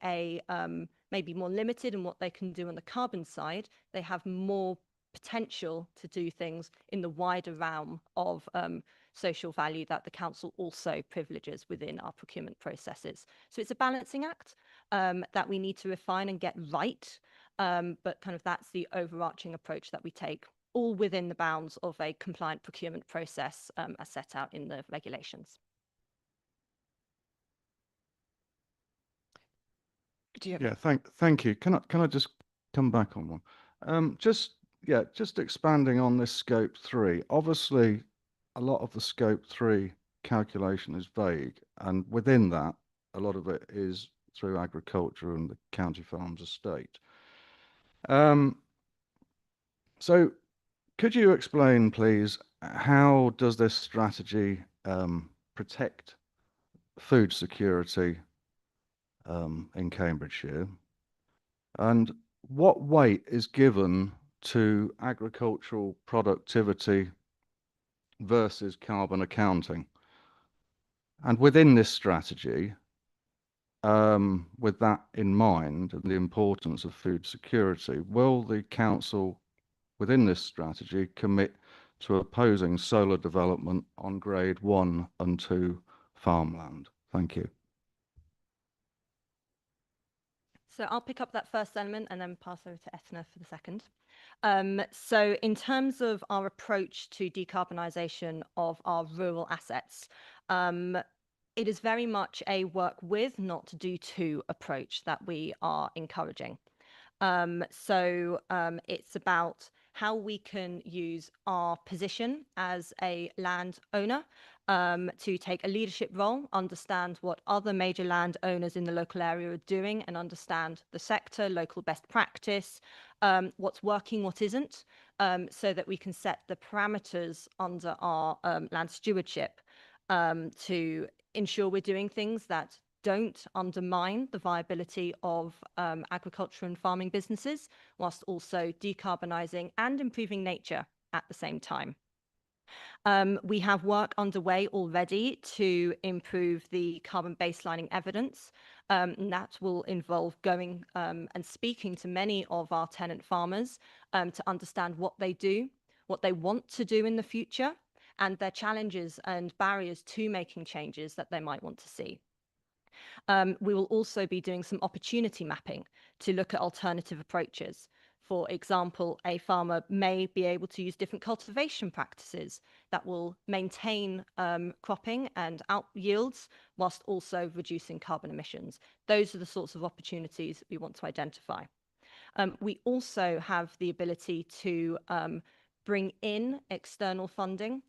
maybe more limited in what they can do on the carbon side, they have more potential to do things in the wider realm of social value that the council also privileges within our procurement processes. So it's a balancing act that we need to refine and get right, but kind of that's the overarching approach that we take, all within the bounds of a compliant procurement process as set out in the regulations. Yeah, thank you. Can I just come back on one? Just expanding on this Scope 3. Obviously, a lot of the Scope 3 calculation is vague, and within that, a lot of it is through agriculture and the county farms estate. So could you explain, please, how does this strategy protect food security in Cambridgeshire? And what weight is given to agricultural productivity versus carbon accounting? And within this strategy, with that in mind and the importance of food security, will the council within this strategy commit to opposing solar development on grade 1 and 2 farmland? Thank you. So I'll pick up that first element and then pass over to Etna for the second. So in terms of our approach to decarbonisation of our rural assets, it is very much a work with, not to do to approach that we are encouraging. So it's about how we can use our position as a landowner to take a leadership role, understand what other major landowners in the local area are doing, and understand the sector, local best practice, what's working, what isn't, so that we can set the parameters under our land stewardship to ensure we're doing things that don't undermine the viability of agriculture and farming businesses, whilst also decarbonising and improving nature at the same time. We have work underway already to improve the carbon baselining evidence. And that will involve going and speaking to many of our tenant farmers to understand what they do, what they want to do in the future, and their challenges and barriers to making changes that they might want to see. We will also be doing some opportunity mapping to look at alternative approaches. For example, a farmer may be able to use different cultivation practices that will maintain cropping and out yields whilst also reducing carbon emissions. Those are the sorts of opportunities we want to identify. We also have the ability to bring in external funding.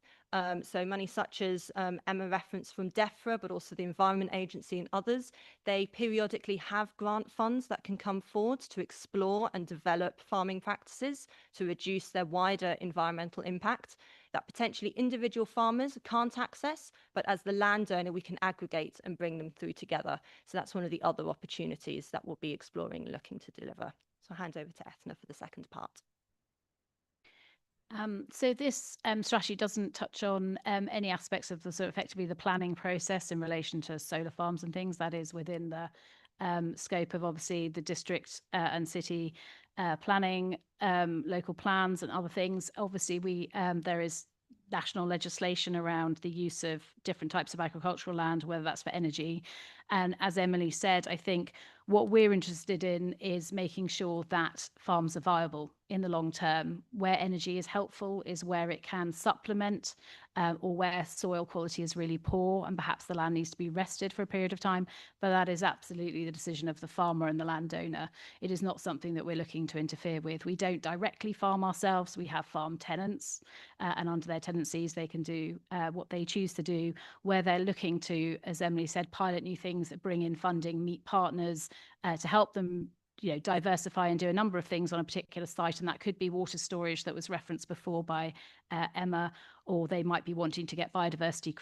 So money such as Emma referenced from DEFRA, but also the Environment Agency and others, they periodically have grant funds that can come forward to explore and develop farming practices to reduce their wider environmental impact that potentially individual farmers can't access, but as the landowner, we can aggregate and bring them through together. So that's one of the other opportunities that we'll be exploring and looking to deliver. So I'll hand over to Ethna for the second part. So this strategy doesn't touch on any aspects of the sort of effectively the planning process in relation to solar farms and things. That is within the scope of obviously the district and city planning, local plans and other things. Obviously, there is national legislation around the use of different types of agricultural land, whether that's for energy. And as Emily said, I think what we're interested in is making sure that farms are viable in the long term. Where energy is helpful is where it can supplement or where soil quality is really poor and perhaps the land needs to be rested for a period of time. But that is absolutely the decision of the farmer and the landowner. It is not something that we're looking to interfere with. We don't directly farm ourselves. We have farm tenants and under their tenancies, they can do what they choose to do. Where they're looking to, as Emily said, pilot new things that bring in funding, meet partners to help them diversify and do a number of things on a particular site. And that could be water storage that was referenced before by Emma, or they might be wanting to get biodiversity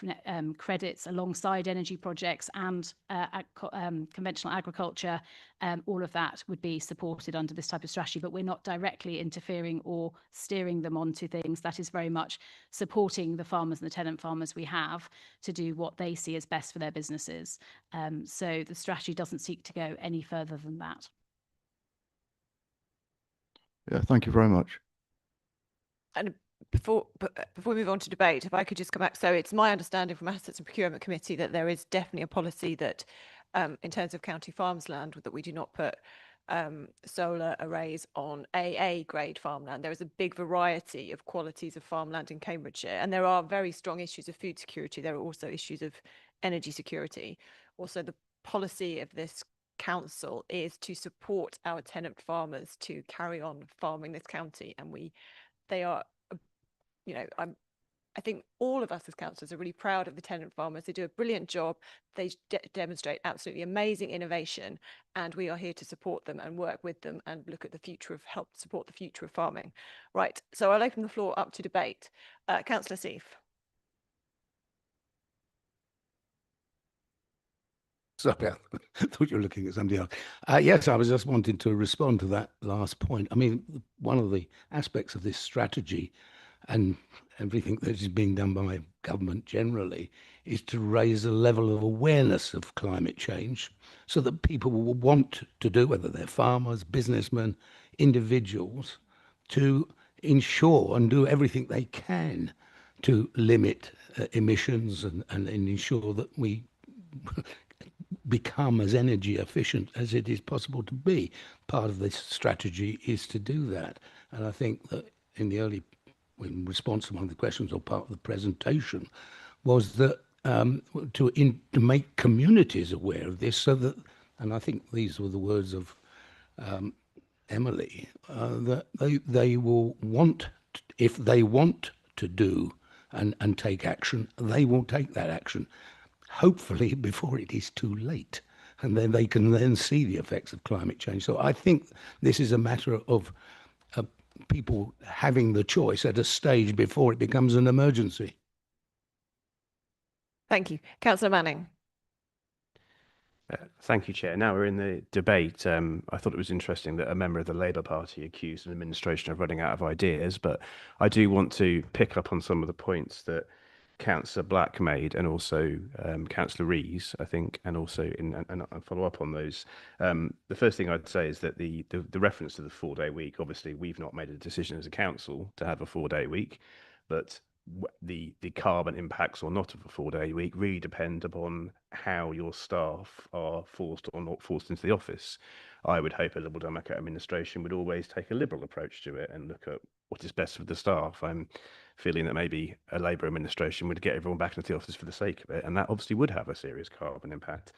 credits alongside energy projects and conventional agriculture. All of that would be supported under this type of strategy, but we're not directly interfering or steering them onto things. That is very much supporting the farmers and the tenant farmers we have to do what they see as best for their businesses. So the strategy doesn't seek to go any further than that. Yeah, thank you very much. And before we move on to debate, if I could just come back. So it's my understanding from Assets and Procurement Committee that there is definitely a policy that in terms of county farms land, that we do not put solar arrays on AA grade farmland. There is a big variety of qualities of farmland in Cambridgeshire, and there are very strong issues of food security. There are also issues of energy security. Also, the policy of this council is to support our tenant farmers to carry on farming this county, and they are, I think all of us as councillors are really proud of the tenant farmers. They do a brilliant job. They demonstrate absolutely amazing innovation, and we are here to support them and work with them and look at the future of help support the future of farming. Right, so I'll open the floor up to debate. Councillor Sieff. Sorry, I thought you were looking at somebody else. Yes, I was just wanting to respond to that last point. I mean, one of the aspects of this strategy and everything that is being done by government generally is to raise a level of awareness of climate change so that people will want to do, whether they're farmers, businessmen, individuals, to ensure and do everything they can to limit emissions and ensure that we become as energy efficient as it is possible to be. Part of this strategy is to do that. And I think that in response to one of the questions or part of the presentation was that to make communities aware of this so that, and I think these were the words of Emily, that they will want, if they want to do and take action, they will take that action, hopefully before it is too late, and then they can then see the effects of climate change. So I think this is a matter of people having the choice at a stage before it becomes an emergency. Thank you. Councillor Manning. Thank you, Chair. Now we're in the debate. I thought it was interesting that a member of the Labour Party accused an administration of running out of ideas, but I do want to pick up on some of the points that Councillor Black made, and also Councillor Rees, I think, and also and follow up on those. The first thing I'd say is that the reference to the 4-day week, obviously we've not made a decision as a council to have a 4-day week, but the carbon impacts or not of a 4-day week really depend upon how your staff are forced or not forced into the office. I would hope a Liberal Democrat administration would always take a liberal approach to it and look at what is best for the staff. I'm feeling that maybe a Labour administration would get everyone back into the office for the sake of it, and that obviously would have a serious carbon impact.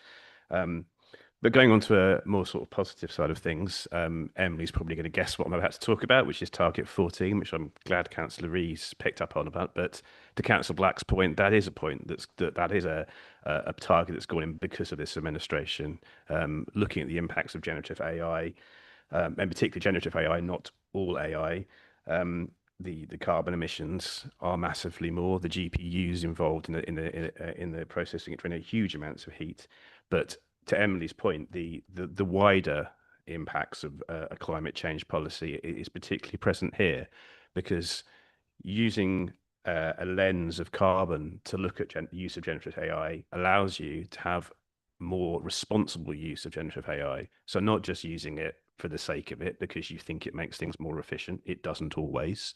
But going on to a more sort of positive side of things, Emily's probably going to guess what I'm about to talk about, which is Target 14, which I'm glad Councillor Rees picked up on about. But to Councillor Black's point, that is a point that is a target that's gone in because of this administration, looking at the impacts of generative AI, and particularly generative AI, not all AI. The carbon emissions are massively more. The GPUs involved in the processing it generate huge amounts of heat, but to Emily's point, the wider impacts of a climate change policy is particularly present here, because using a lens of carbon to look at use of generative AI allows you to have more responsible use of generative AI. So not just using it for the sake of it because you think it makes things more efficient. It doesn't always.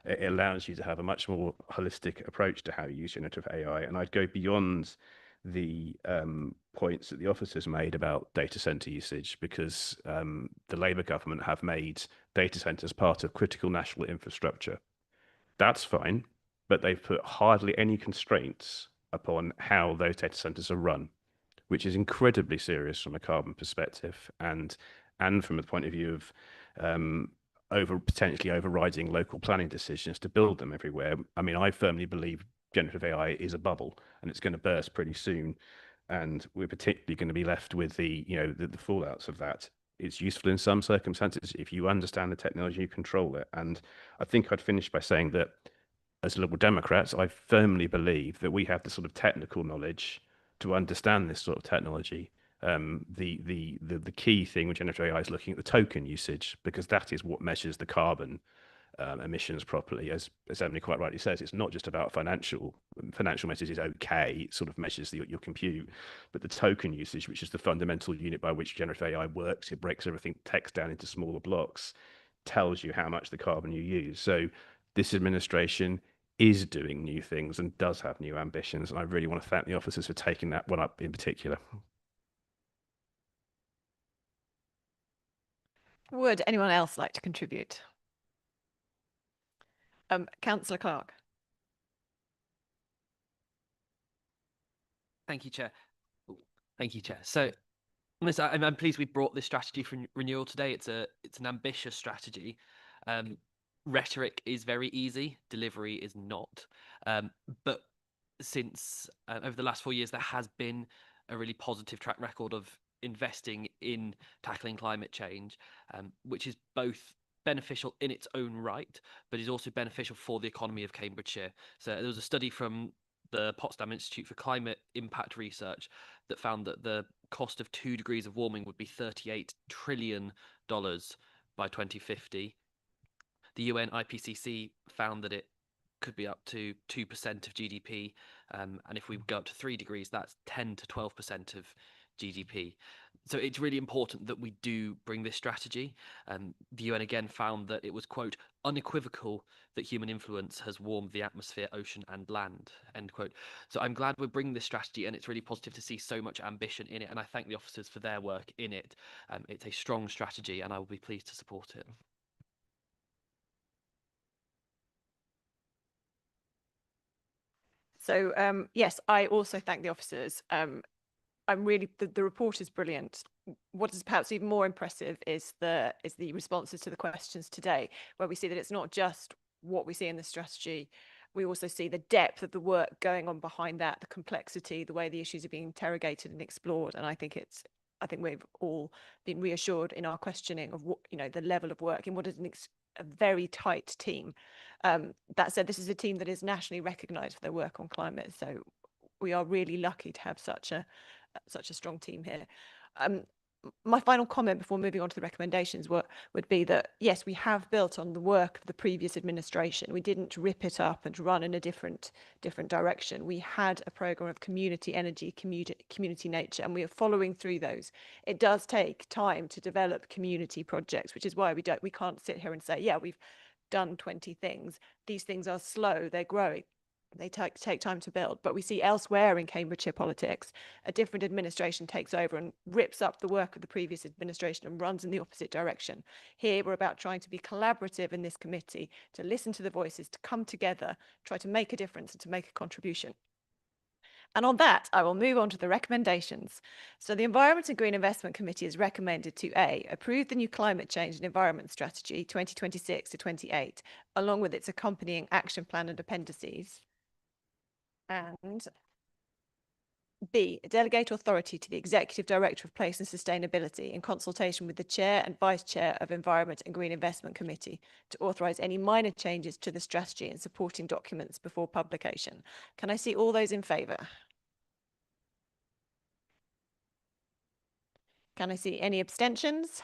It allows you to have a much more holistic approach to how you use generative AI. And I'd go beyond the points that the officers made about data center usage, because the Labour government have made data centers part of critical national infrastructure. That's fine, but they've put hardly any constraints upon how those data centers are run, which is incredibly serious from a carbon perspective, and from the point of view of potentially overriding local planning decisions to build them everywhere. I mean, I firmly believe generative AI is a bubble and it's going to burst pretty soon, and we're particularly going to be left with the fallouts of that. It's useful in some circumstances if you understand the technology, you control it. And I think I'd finish by saying that as Liberal Democrats, I firmly believe that we have the sort of technical knowledge to understand this sort of technology. The key thing with generative AI is looking at the token usage, because that is what measures the carbon emissions properly. As Emily quite rightly says, it's not just about financial measures is okay, it sort of measures your compute, but the token usage, which is the fundamental unit by which generative AI works, it breaks everything text down into smaller blocks, tells you how much the carbon you use. So this administration is doing new things and does have new ambitions, and I really want to thank the officers for taking that one up in particular. Would anyone else like to contribute? Councillor Clark. Thank you, Chair. Thank you, Chair. So, listen, I'm pleased we brought this strategy for renewal today. It's an ambitious strategy. Rhetoric is very easy, delivery is not. But since over the last 4 years, there has been a really positive track record of investing in tackling climate change, which is both beneficial in its own right, but is also beneficial for the economy of Cambridgeshire. So there was a study from the Potsdam Institute for Climate Impact Research that found that the cost of 2 degrees of warming would be $38 trillion by 2050. The UN IPCC found that it could be up to 2% of GDP, and if we go up to 3 degrees, that's 10 to 12% of GDP. So it's really important that we do bring this strategy. The UN again found that it was, quote, unequivocal that human influence has warmed the atmosphere, ocean and land, end quote. So I'm glad we're bringing this strategy, and it's really positive to see so much ambition in it, and I thank the officers for their work in it. It's a strong strategy and I will be pleased to support it. So yes, I also thank the officers. I'm really the report is brilliant. What is perhaps even more impressive is the responses to the questions today, where we see that it's not just what we see in the strategy. We also see the depth of the work going on behind that, the complexity, the way the issues are being interrogated and explored. And I think we've all been reassured in our questioning of what, the level of work in what is a very tight team. That said, this is a team that is nationally recognised for their work on climate. So we are really lucky to have such a such a strong team here. My final comment before moving on to the recommendations would be that, yes, we have built on the work of the previous administration. We didn't rip it up and run in a different direction. We had a programme of community energy, community nature, and we are following through those. It does take time to develop community projects, which is why we can't sit here and say, yeah, we've done 20 things. These things are slow, they're growing. They take time to build, but we see elsewhere in Cambridgeshire politics, a different administration takes over and rips up the work of the previous administration and runs in the opposite direction. Here, we're about trying to be collaborative in this committee, to listen to the voices, to come together, try to make a difference and to make a contribution. And on that, I will move on to the recommendations. So the Environment and Green Investment Committee is recommended to A, approve the new Climate Change and Environment Strategy 2026 to 28, along with its accompanying action plan and appendices. And B, delegate authority to the Executive Director of Place and Sustainability in consultation with the Chair and Vice Chair of Environment and Green Investment Committee to authorise any minor changes to the strategy and supporting documents before publication. Can I see all those in favour? Can I see any abstentions?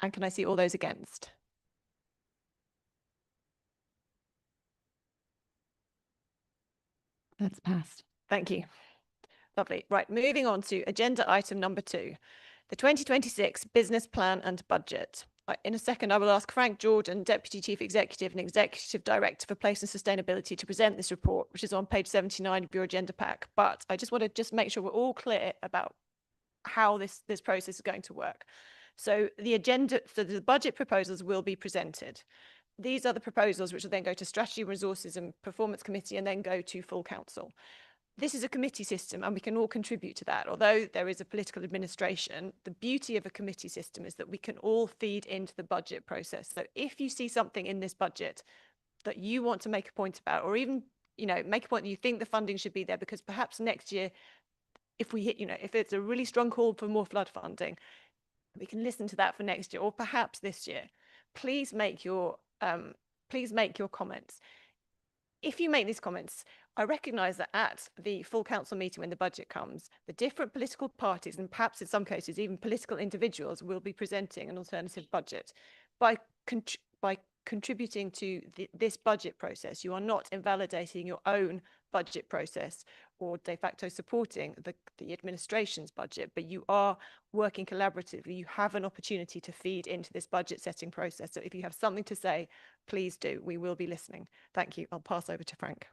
And can I see all those against? That's passed. Thank you. Lovely. Right, moving on to agenda item number 2, the 2026 business plan and budget. In a second, I will ask Frank Jordan, Deputy Chief Executive and Executive Director for Place and Sustainability, to present this report, which is on page 79 of your agenda pack. But I just want to make sure we're all clear about how this process is going to work. So the budget proposals will be presented. These are the proposals which will then go to Strategy, Resources and Performance Committee and then go to full council. This is a committee system and we can all contribute to that. Although there is a political administration, the beauty of a committee system is that we can all feed into the budget process. So if you see something in this budget that you want to make a point about, or even, make a point that you think the funding should be there because perhaps next year, if it's a really strong call for more flood funding, we can listen to that for next year or perhaps this year. Please make your comments. If you make these comments, I recognise that at the full council meeting when the budget comes, the different political parties and perhaps in some cases even political individuals will be presenting an alternative budget. By contributing to this budget process, you are not invalidating your own budget process or de facto supporting the administration's budget, but you are working collaboratively. You have an opportunity to feed into this budget setting process. So if you have something to say, please do. We will be listening. Thank you. I'll pass over to Frank.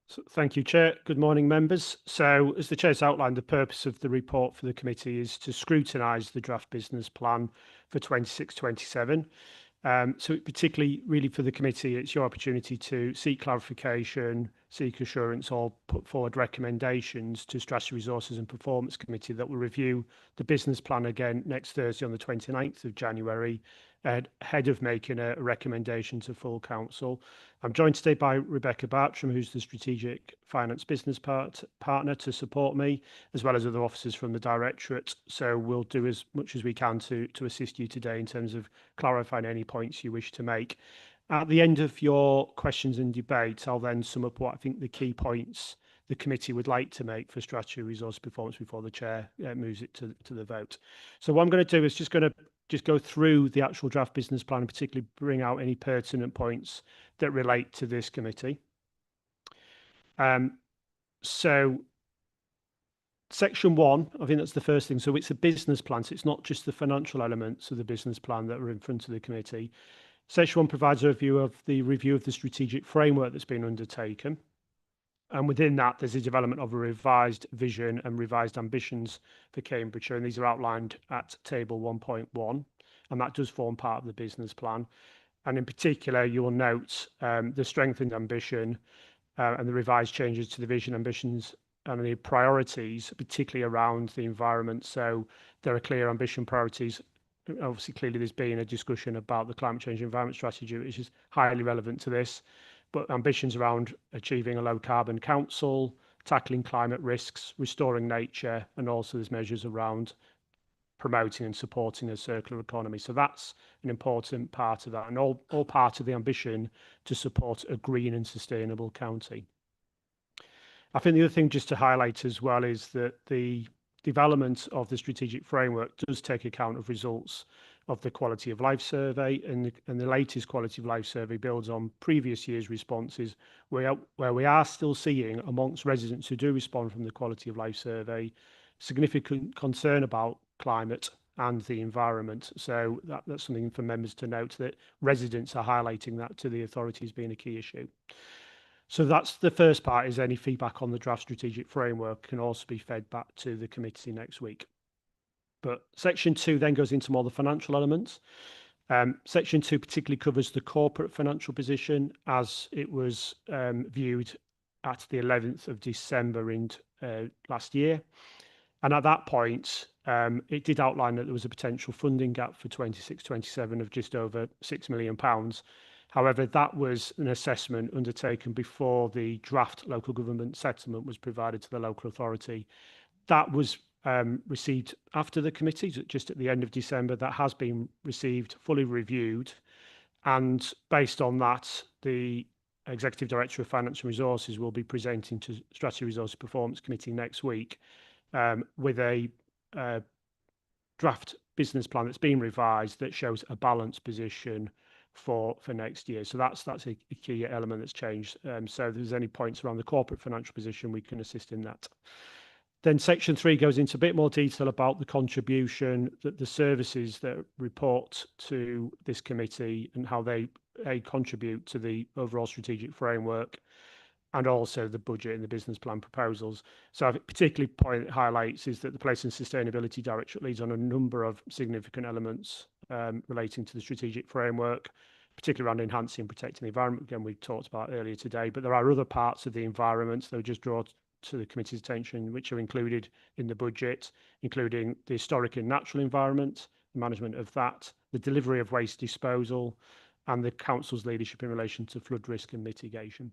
So, thank you, Chair. Good morning, members. So, as the Chair's outlined, the purpose of the report for the committee is to scrutinise the draft business plan for 26-27. So particularly really for the committee, it's your opportunity to seek clarification, seek assurance or put forward recommendations to Strategy, Resources and Performance Committee that will review the business plan again next Thursday on the 29th of January, ahead of making a recommendation to full council. I'm joined today by Rebecca Bartram, who's the Strategic Finance Business Partner, to support me, as well as other officers from the Directorate. So we'll do as much as we can to assist you today in terms of clarifying any points you wish to make. At the end of your questions and debate, I'll then sum up what I think the key points the committee would like to make for Strategy, Resource Performance before the Chair moves it to the vote. So what I'm going to do is just go through the actual draft business plan and particularly bring out any pertinent points that relate to this committee. So section 1, I think that's the first thing. So it's a business plan. So it's not just the financial elements of the business plan that are in front of the committee. Section 1 provides a review of the strategic framework that's been undertaken. And within that, there's a development of a revised vision and revised ambitions for Cambridgeshire. And these are outlined at table 1.1. And that does form part of the business plan. And in particular, you will note the strengthened ambition and the revised changes to the vision, ambitions and the priorities, particularly around the environment. So there are clear ambition priorities. Obviously, clearly, there's been a discussion about the climate change environment strategy, which is highly relevant to this. But ambitions around achieving a low carbon council, tackling climate risks, restoring nature, and also there's measures around promoting and supporting a circular economy. So that's an important part of that, and all part of the ambition to support a green and sustainable county. I think the other thing just to highlight as well is that the development of the strategic framework does take account of results of the quality of life survey, and the latest quality of life survey builds on previous year's responses, where we are still seeing amongst residents who do respond from the quality of life survey significant concern about climate and the environment. So that's something for members to note, that residents are highlighting that to the authorities being a key issue. So that's the first part, is any feedback on the draft strategic framework can also be fed back to the committee next week. But section 2 then goes into more the financial elements. Section 2 particularly covers the corporate financial position as it was viewed at the 11th of December in last year. And at that point, it did outline that there was a potential funding gap for 26-27 of just over £6 million. However, that was an assessment undertaken before the draft local government settlement was provided to the local authority. That was received after the committee, just at the end of December. That has been received, fully reviewed, and based on that, the Executive Director of Finance and Resources will be presenting to Strategy Resources Performance Committee next week with a draft business plan that's been revised that shows a balanced position for next year. So that's a key element that's changed. So if there's any points around the corporate financial position, we can assist in that. Then section 3 goes into a bit more detail about the contribution that the services that report to this committee and how they contribute to the overall strategic framework, and also the budget and the business plan proposals. So I think particularly highlights is that the Place and Sustainability Directorate leads on a number of significant elements relating to the strategic framework, particularly around enhancing and protecting the environment. Again, we talked about earlier today, but there are other parts of the environment that were just drawn to the committee's attention, which are included in the budget, including the historic and natural environment, the management of that, the delivery of waste disposal, and the council's leadership in relation to flood risk and mitigation.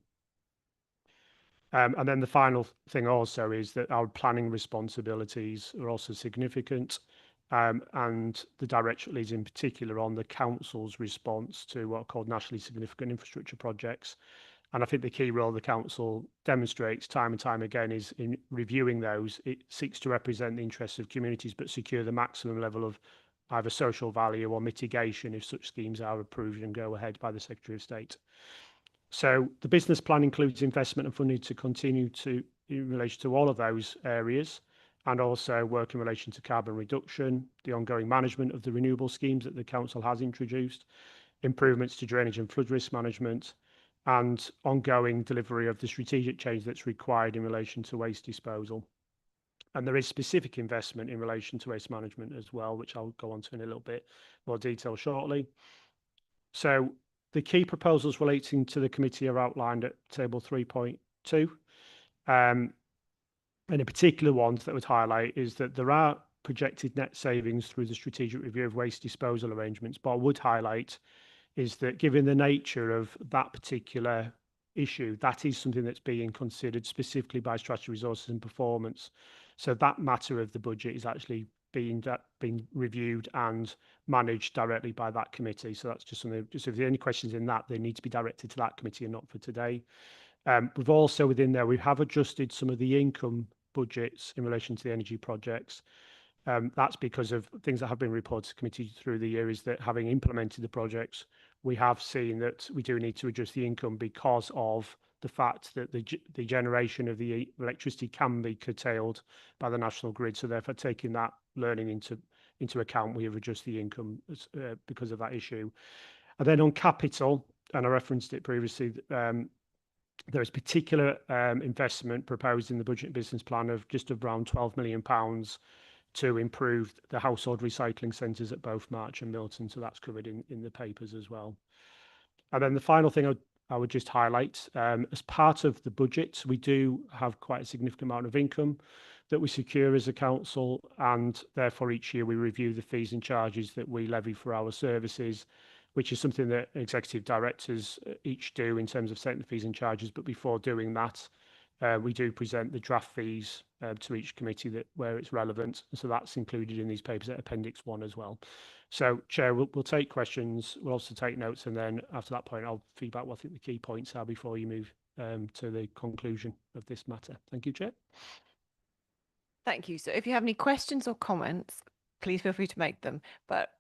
And then the final thing also is that our planning responsibilities are also significant, and the directorate leads in particular on the council's response to what are called nationally significant infrastructure projects. And I think the key role the council demonstrates time and time again is in reviewing those. It seeks to represent the interests of communities, but secure the maximum level of either social value or mitigation if such schemes are approved and go ahead by the Secretary of State. So the business plan includes investment and funding to continue in relation to all of those areas, and also work in relation to carbon reduction, the ongoing management of the renewable schemes that the council has introduced, improvements to drainage and flood risk management, and ongoing delivery of the strategic change that's required in relation to waste disposal. And there is specific investment in relation to waste management as well, which I'll go on to in a little bit more detail shortly. So the key proposals relating to the committee are outlined at table 3.2. And the particular ones that would highlight is that there are projected net savings through the strategic review of waste disposal arrangements, but I would highlight is that given the nature of that particular issue, that is something that's being considered specifically by Strategy Resources and Performance. So that matter of the budget is actually being reviewed and managed directly by that committee. So that's just something, just if there are any questions in that, they need to be directed to that committee and not for today. We've also within there, we have adjusted some of the income budgets in relation to the energy projects. That's because of things that have been reported to committee through the year, is that having implemented the projects, we have seen that we do need to adjust the income because of the fact that the generation of the electricity can be curtailed by the national grid. So therefore, taking that learning into account, we have adjusted the income because of that issue. And then on capital, and I referenced it previously, there is particular investment proposed in the budget business plan of just around £12 million to improve the household recycling centres at both March and Milton. So that's covered in the papers as well. And then the final thing I would just highlight, as part of the budget, we do have quite a significant amount of income that we secure as a council, and therefore each year we review the fees and charges that we levy for our services, which is something that executive directors each do in terms of setting the fees and charges. But before doing that, we do present the draft fees to each committee where it's relevant. So that's included in these papers at Appendix 1 as well. So, Chair, we'll take questions. We'll also take notes. And then after that point, I'll feedback what I think the key points are before you move to the conclusion of this matter. Thank you, Chair. Thank you. So if you have any questions or comments, please feel free to make them. But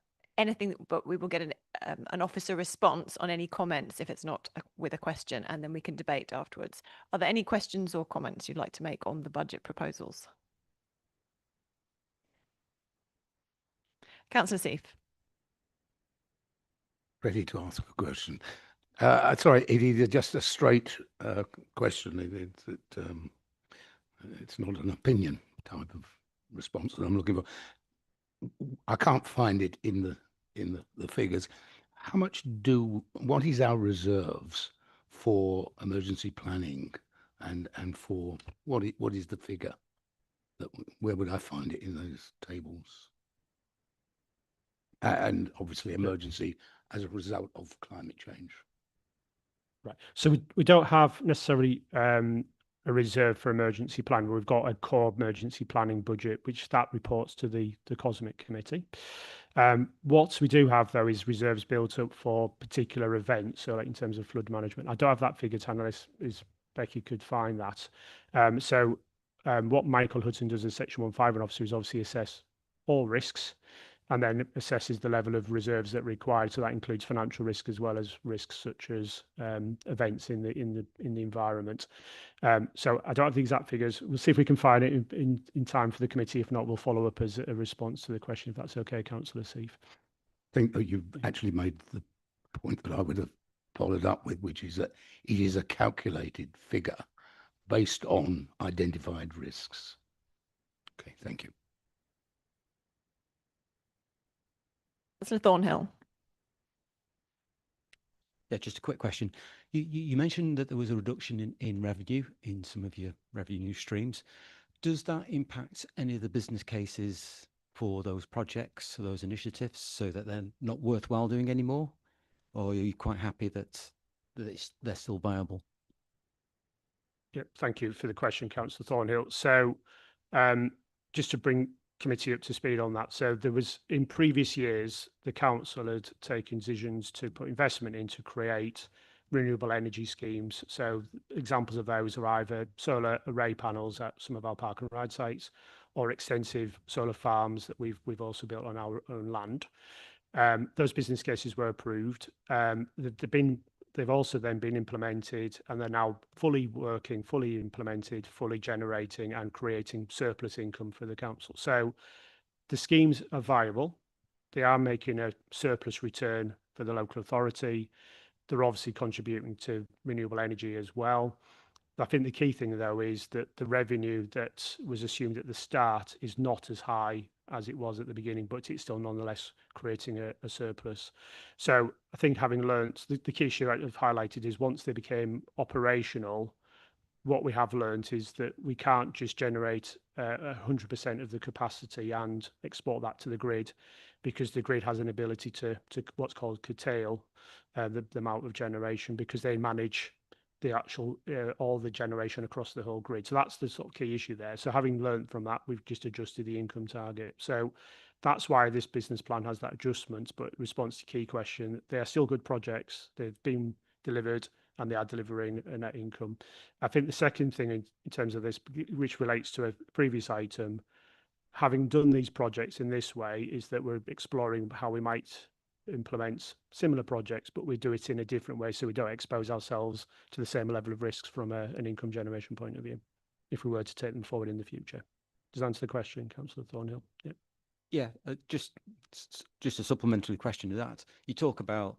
we will get an officer response on any comments if it's not with a question, and then we can debate afterwards. Are there any questions or comments you'd like to make on the budget proposals? Councillor Seif. Ready to ask a question. Sorry, it is just a straight question. It's not an opinion type of response that I'm looking for. I can't find it in the figures. How much what is our reserves for emergency planning, and for what is the figure? Where would I find it in those tables? And obviously emergency as a result of climate change. Right. So we don't have necessarily a reserve for emergency planning. We've got a core emergency planning budget, which that reports to the COSMIC committee. What we do have, though, is reserves built up for particular events, so like in terms of flood management. I don't have that figure to analyse, is Becky could find that. What Michael Hudson does as Section 151 officer is obviously assess all risks, and then assesses the level of reserves that are required. So that includes financial risk as well as risks such as events in the environment. So I don't have the exact figures. We'll see if we can find it in time for the committee. If not, we'll follow up as a response to the question, if that's okay, Councillor Seif. I think that you've actually made the point that I would have followed up with, which is that it is a calculated figure based on identified risks. Okay, thank you. Councillor Thornhill. Yeah, just a quick question. You mentioned that there was a reduction in revenue in some of your revenue streams. Does that impact any of the business cases for those projects or those initiatives so that they're not worthwhile doing anymore? Or are you quite happy that they're still viable? Yeah, thank you for the question, Councillor Thornhill. So just to bring committee up to speed on that. So there was, in previous years, the council had taken decisions to put investment in to create renewable energy schemes. So examples of those are either solar array panels at some of our park and ride sites, or extensive solar farms that we've also built on our own land. Those business cases were approved. They've also then been implemented, and they're now fully working, fully implemented, fully generating and creating surplus income for the council. So the schemes are viable. They are making a surplus return for the local authority. They're obviously contributing to renewable energy as well. I think the key thing, though, is that the revenue that was assumed at the start is not as high as it was at the beginning, but it's still nonetheless creating a surplus. So I think, having learnt, the key issue I've highlighted is once they became operational, what we have learnt is that we can't just generate 100% of the capacity and export that to the grid, because the grid has an ability to what's called curtail the amount of generation, because they manage the actual all the generation across the whole grid. So that's the sort of key issue there. So having learned from that, we've just adjusted the income target. So that's why this business plan has that adjustment. But in response to key question, they are still good projects. They've been delivered and they are delivering a net income. I think the second thing in terms of this, which relates to a previous item, having done these projects in this way, is that we're exploring how we might implement similar projects, but we do it in a different way, so we don't expose ourselves to the same level of risks from an income generation point of view, if we were to take them forward in the future. Does that answer the question, Councillor Thornhill? Yeah. Yeah, just a supplementary question to that. You talk about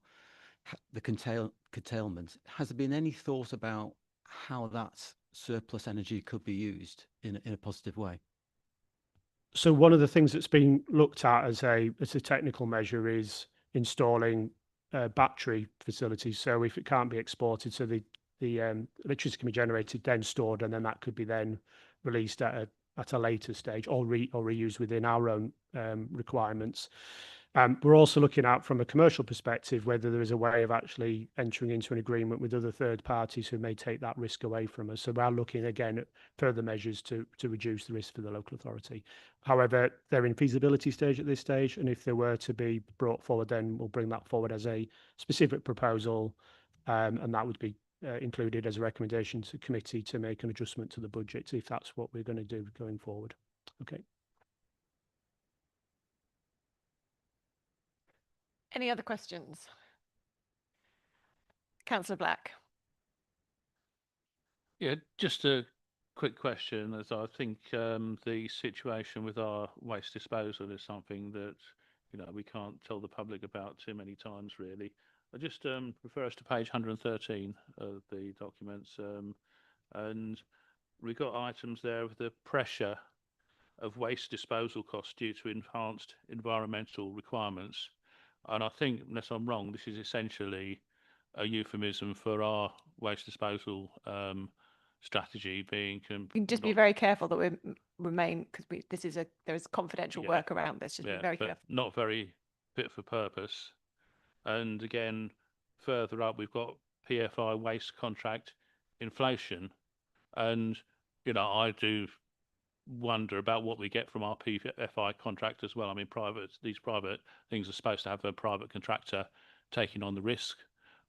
the curtailment. Has there been any thought about how that surplus energy could be used in a positive way? So one of the things that's been looked at as a technical measure is installing battery facilities. So if it can't be exported, so the electricity can be generated, then stored, and then that could be then released at a later stage, or reused within our own requirements. We're also looking at, from a commercial perspective, whether there is a way of actually entering into an agreement with other third parties who may take that risk away from us. So we are looking again at further measures to reduce the risk for the local authority. However, they're in feasibility stage at this stage, and if they were to be brought forward, then we'll bring that forward as a specific proposal, and that would be included as a recommendation to committee to make an adjustment to the budget if that's what we're going to do going forward. Okay. Any other questions? Councillor Black. Yeah, just a quick question, as I think the situation with our waste disposal is something that we can't tell the public about too many times, really. I just refer us to page 113 of the documents, and we've got items there of the pressure of waste disposal costs due to enhanced environmental requirements. And I think, unless I'm wrong, this is essentially a euphemism for our waste disposal strategy being. You can just be very careful that we remain, because there is confidential work around this. Just be very careful. Not very fit for purpose. And again, further up, we've got PFI waste contract inflation, and I do wonder about what we get from our PFI contract as well. I mean, these private things are supposed to have a private contractor taking on the risk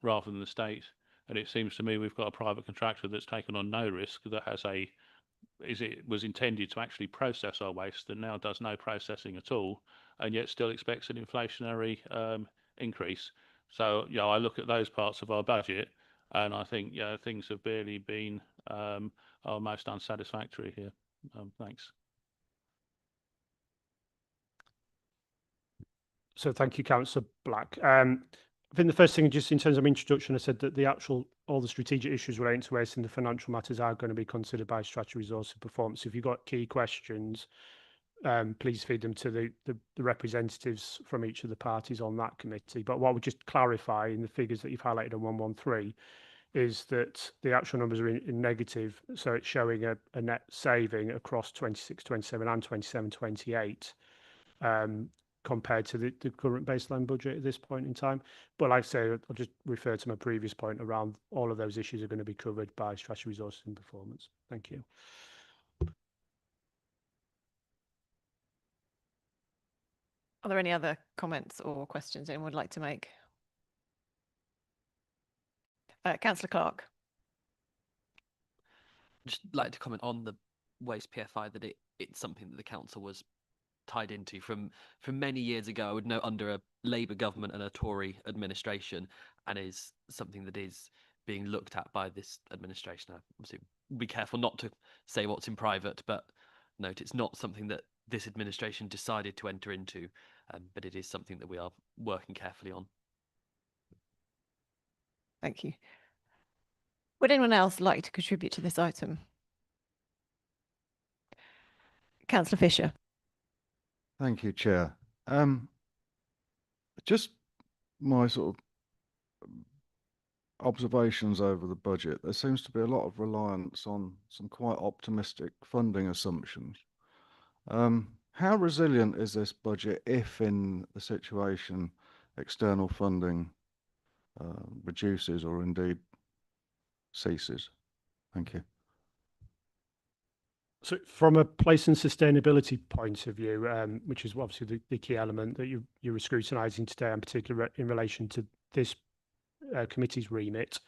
rather than the state. And it seems to me we've got a private contractor that's taken on no risk, that was intended to actually process our waste, and now does no processing at all, and yet still expects an inflationary increase. So I look at those parts of our budget, and I think things have barely been our most unsatisfactory here. Thanks. So thank you, Councillor Black. I think the first thing, just in terms of introduction, I said that all the strategic issues relating to waste and the financial matters are going to be considered by Strategy, Resource and Performance. If you've got key questions, please feed them to the representatives from each of the parties on that committee. But what I would just clarify in the figures that you've highlighted on 113 is that the actual numbers are in negative, so it's showing a net saving across 26-27 and 27-28 compared to the current baseline budget at this point in time. But like I say, I'll just refer to my previous point around all of those issues are going to be covered by Strategy, Resources and Performance. Thank you. Are there any other comments or questions anyone would like to make? Councillor Clark. Just like to comment on the waste PFI, that it's something that the council was tied into from many years ago. I would note under a Labour government and a Tory administration, and is something that is being looked at by this administration. I obviously be careful not to say what's in private, but note it's not something that this administration decided to enter into, but it is something that we are working carefully on. Thank you. Would anyone else like to contribute to this item? Councillor Fisher. Thank you, Chair. Just my sort of observations over the budget. There seems to be a lot of reliance on some quite optimistic funding assumptions. How resilient is this budget if, in the situation, external funding reduces or indeed ceases? Thank you. So from a place and sustainability point of view, which is obviously the key element that you were scrutinising today, in particular in relation to this committee's remit,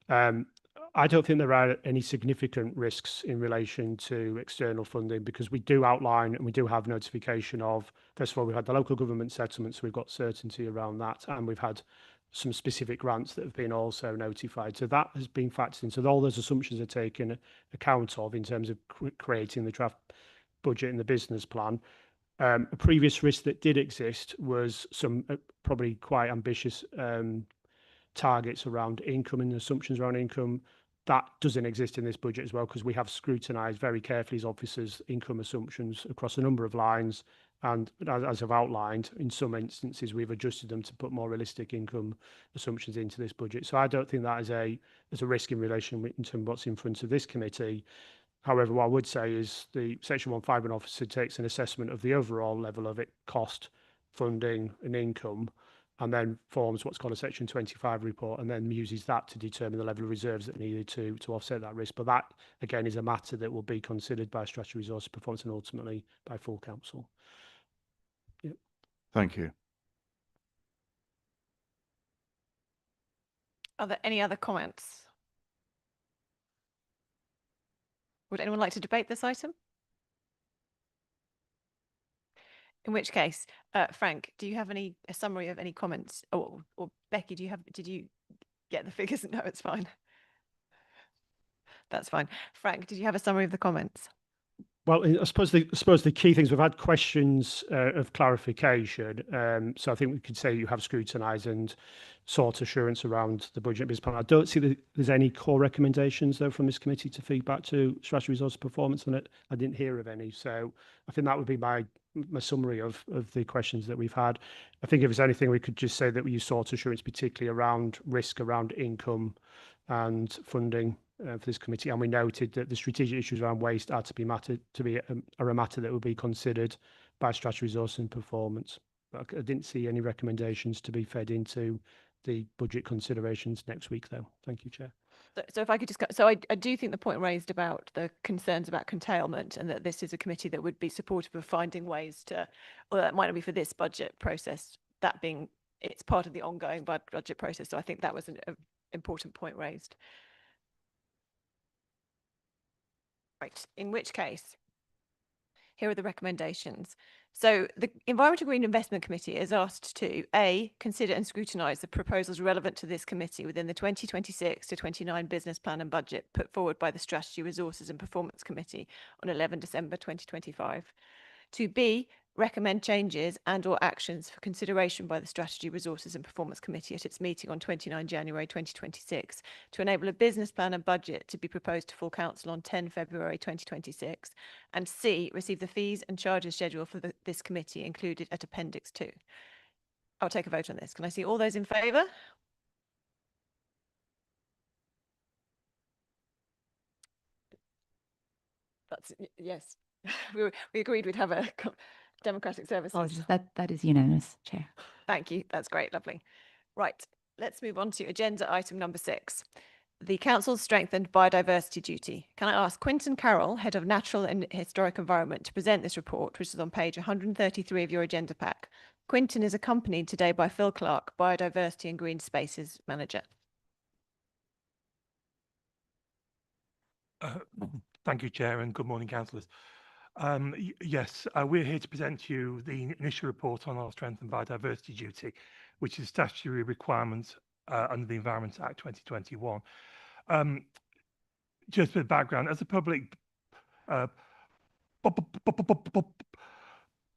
I don't think there are any significant risks in relation to external funding, because we do outline and we do have notification of, first of all, we've had the local government settlements, so we've got certainty around that, and we've had some specific grants that have been also notified. So that has been factored in. So all those assumptions are taken account of in terms of creating the draft budget and the business plan. A previous risk that did exist was some probably quite ambitious targets around income and assumptions around income. That doesn't exist in this budget as well, because we have scrutinised very carefully as officers' income assumptions across a number of lines. And as I've outlined, in some instances, we've adjusted them to put more realistic income assumptions into this budget. So I don't think that is a risk in relation in terms of what's in front of this committee. However, what I would say is the Section 151 officer takes an assessment of the overall level of it, cost, funding and income, and then forms what's called a Section 25 report, and then uses that to determine the level of reserves that are needed to offset that risk. But that, again, is a matter that will be considered by Strategy, Resource Performance and ultimately by full council. Yep. Thank you. Are there any other comments Would anyone like to debate this item? In which case, Frank, do you have a summary of any comments? Or Becky, did you get the figures? No, it's fine. That's fine. Frank, did you have a summary of the comments? Well, I suppose the key things, we've had questions of clarification. So I think we could say you have scrutinised and sought assurance around the budget business plan. I don't see that there's any core recommendations though from this committee to feedback to strategy resource performance on it. I didn't hear of any. So I think that would be my summary of the questions that we've had. I think if there's anything, we could just say that we sought assurance, particularly around risk, around income and funding for this committee, and we noted that the strategic issues around waste are a matter that will be considered by strategy resource and performance. But I didn't see any recommendations to be fed into the budget considerations next week, though. Thank you, Chair. So if I could just, so I do think the point raised about the concerns about curtailment and that this is a committee that would be supportive of finding ways to, well, that might not be for this budget process, that being, it's part of the ongoing budget process. So I think that was an important point raised. Right, in which case, here are the recommendations. So the Environment and Green Investment Committee is asked to A, consider and scrutinise the proposals relevant to this committee within the 2026 to 29 business plan and budget put forward by the Strategy, Resources and Performance Committee on 11 December 2025. To B, recommend changes and or actions for consideration by the Strategy, Resources and Performance Committee at its meeting on 29 January 2026 to enable a business plan and budget to be proposed to full council on 10 February 2026. And C, receive the fees and charges schedule for this committee included at Appendix 2. I'll take a vote on this. Can I see all those in favour? That's yes. We agreed we'd have a Democratic Services. Apologies, that is unanimous, Chair. Thank you. That's great. Lovely. Right. Let's move on to agenda item number 6. The Council's strengthened biodiversity duty. Can I ask Quinton Carroll, Head of Natural and Historic Environment, to present this report, which is on page 133 of your agenda pack. Quinton is accompanied today by Phil Clark, Biodiversity and Green Spaces Manager. Thank you, Chair, and good morning, councillors. Yes, we're here to present to you the initial report on our strengthened biodiversity duty, which is a statutory requirement under the Environment Act 2021. Just for the background, as a public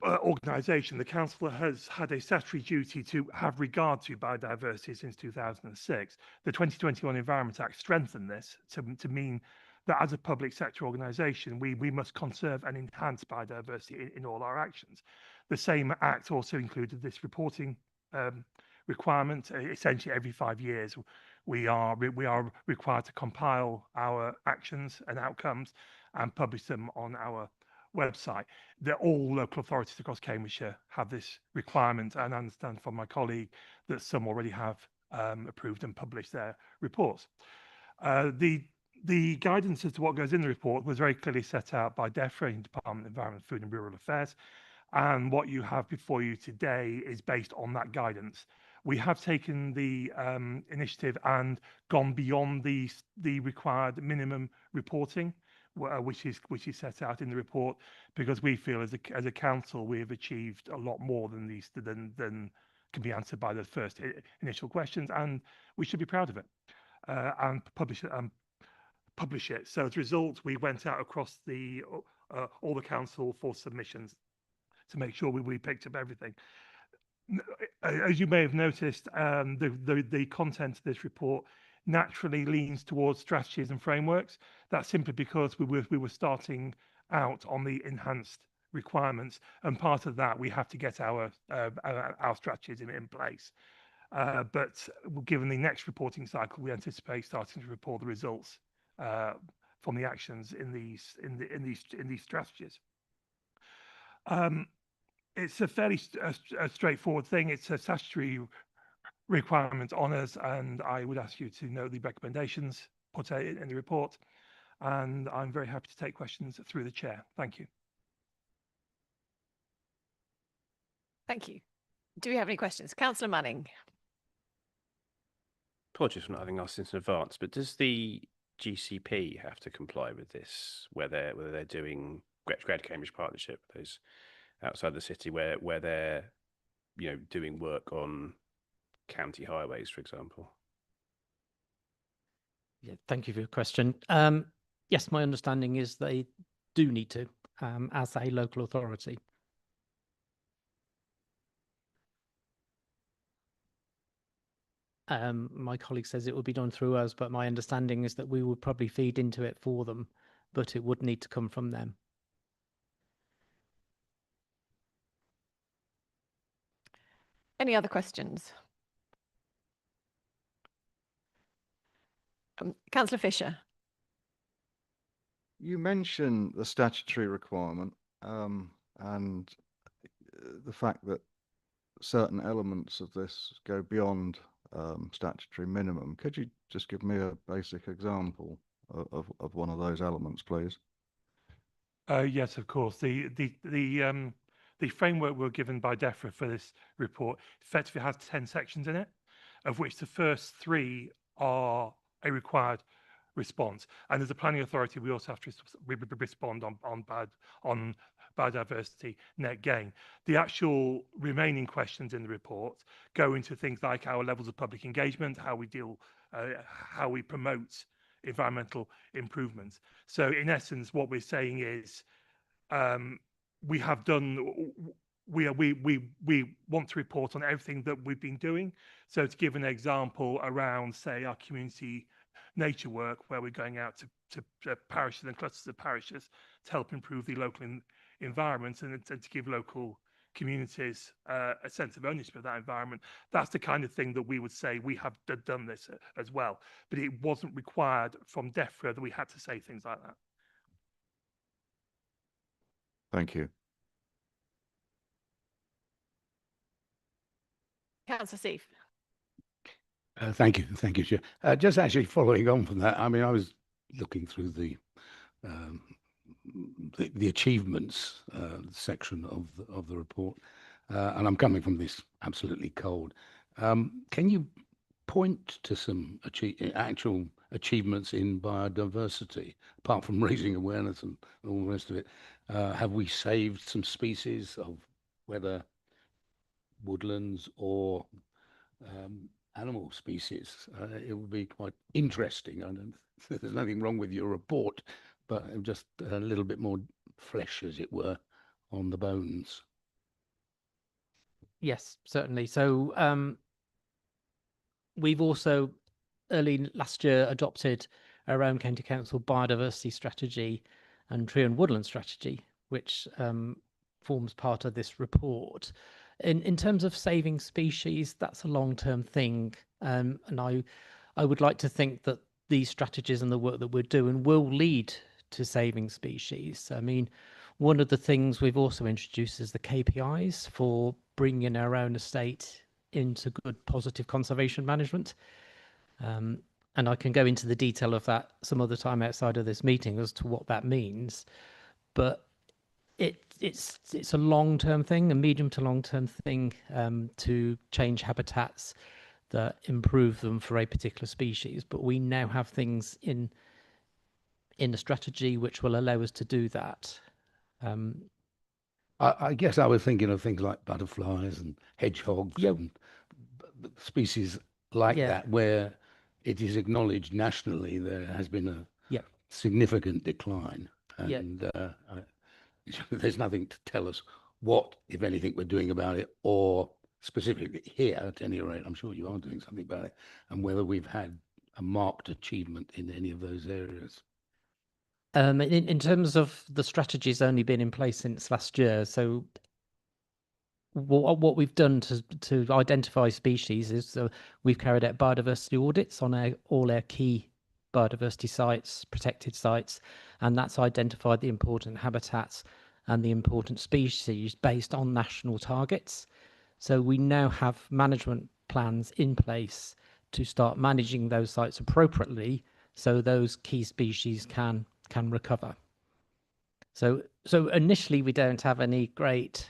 organisation, the Council has had a statutory duty to have regard to biodiversity since 2006. The 2021 Environment Act strengthened this to mean that as a public sector organisation, we must conserve and enhance biodiversity in all our actions. The same Act also included this reporting requirement. Essentially, every 5 years, we are required to compile our actions and outcomes and publish them on our website. All local authorities across Cambridgeshire have this requirement, and I understand from my colleague that some already have approved and published their reports. The guidance as to what goes in the report was very clearly set out by DEFRA, Department of Environment, Food and Rural Affairs, and what you have before you today is based on that guidance. We have taken the initiative and gone beyond the required minimum reporting, which is set out in the report, because we feel as a council we have achieved a lot more than can be answered by the first initial questions, and we should be proud of it and publish it. So as a result, we went out across all the council for submissions to make sure we picked up everything. As you may have noticed, the content of this report naturally leans towards strategies and frameworks. That's simply because we were starting out on the enhanced requirements, and part of that we have to get our strategies in place. But given the next reporting cycle, we anticipate starting to report the results from the actions in these strategies. It's a fairly straightforward thing. It's a statutory requirement on us, and I would ask you to note the recommendations put out in the report, and I'm very happy to take questions through the chair. Thank you. Thank you. Do we have any questions? Councillor Manning. Apologies for not having asked this in advance, but does the GCP have to comply with this, whether they're doing Greater Cambridge Partnership, those outside the city where they're doing work on county highways, for example? Yeah, thank you for your question. Yes, my understanding is they do need to, as a local authority. My colleague says it will be done through us, but my understanding is that we would probably feed into it for them, but it would need to come from them. Any other questions? Councillor Fisher. You mentioned the statutory requirement and the fact that certain elements of this go beyond statutory minimum. Could you just give me a basic example of one of those elements, please? Yes, of course. The framework we're given by DEFRA for this report effectively has 10 sections in it, of which the first 3 are a required response. And as a planning authority, we also have to respond on biodiversity net gain. The actual remaining questions in the report go into things like our levels of public engagement, how we promote environmental improvements. So in essence, what we're saying is we want to report on everything that we've been doing. So to give an example around, say, our community nature work, where we're going out to parishes and clusters of parishes to help improve the local environment and to give local communities a sense of ownership of that environment. That's the kind of thing that we would say we have done this as well. But it wasn't required from DEFRA that we had to say things like that. Thank you. Councillor Seif. Thank you, Chair. Just actually following on from that, I mean, I was looking through the achievements section of the report, and I'm coming from this absolutely cold. Can you point to some actual achievements in biodiversity, apart from raising awareness and all the rest of it? Have we saved some species of whether woodlands or animal species? It would be quite interesting. I don't, there's nothing wrong with your report, but just a little bit more flesh, as it were, on the bones. Yes, certainly. So we've also early last year adopted our own County Council biodiversity strategy and tree and woodland strategy, which forms part of this report. In terms of saving species, that's a long-term thing, and I would like to think that these strategies and the work that we're doing will lead to saving species. I mean, one of the things we've also introduced is the KPIs for bringing our own estate into good, positive conservation management. And I can go into the detail of that some other time outside of this meeting as to what that means. But it's a long-term thing, a medium to long-term thing, to change habitats that improve them for a particular species. But we now have things in the strategy which will allow us to do that. I guess I was thinking of things like butterflies and hedgehogs and species like that, where it is acknowledged nationally there has been a significant decline. And there's nothing to tell us what, if anything, we're doing about it, or specifically here, at any rate, I'm sure you are doing something about it, and whether we've had a marked achievement in any of those areas. In terms of the strategy's only been in place since last year, so what we've done to identify species is we've carried out biodiversity audits on all our key biodiversity sites, protected sites, and that's identified the important habitats and the important species based on national targets. So we now have management plans in place to start managing those sites appropriately so those key species can recover. So initially we don't have any great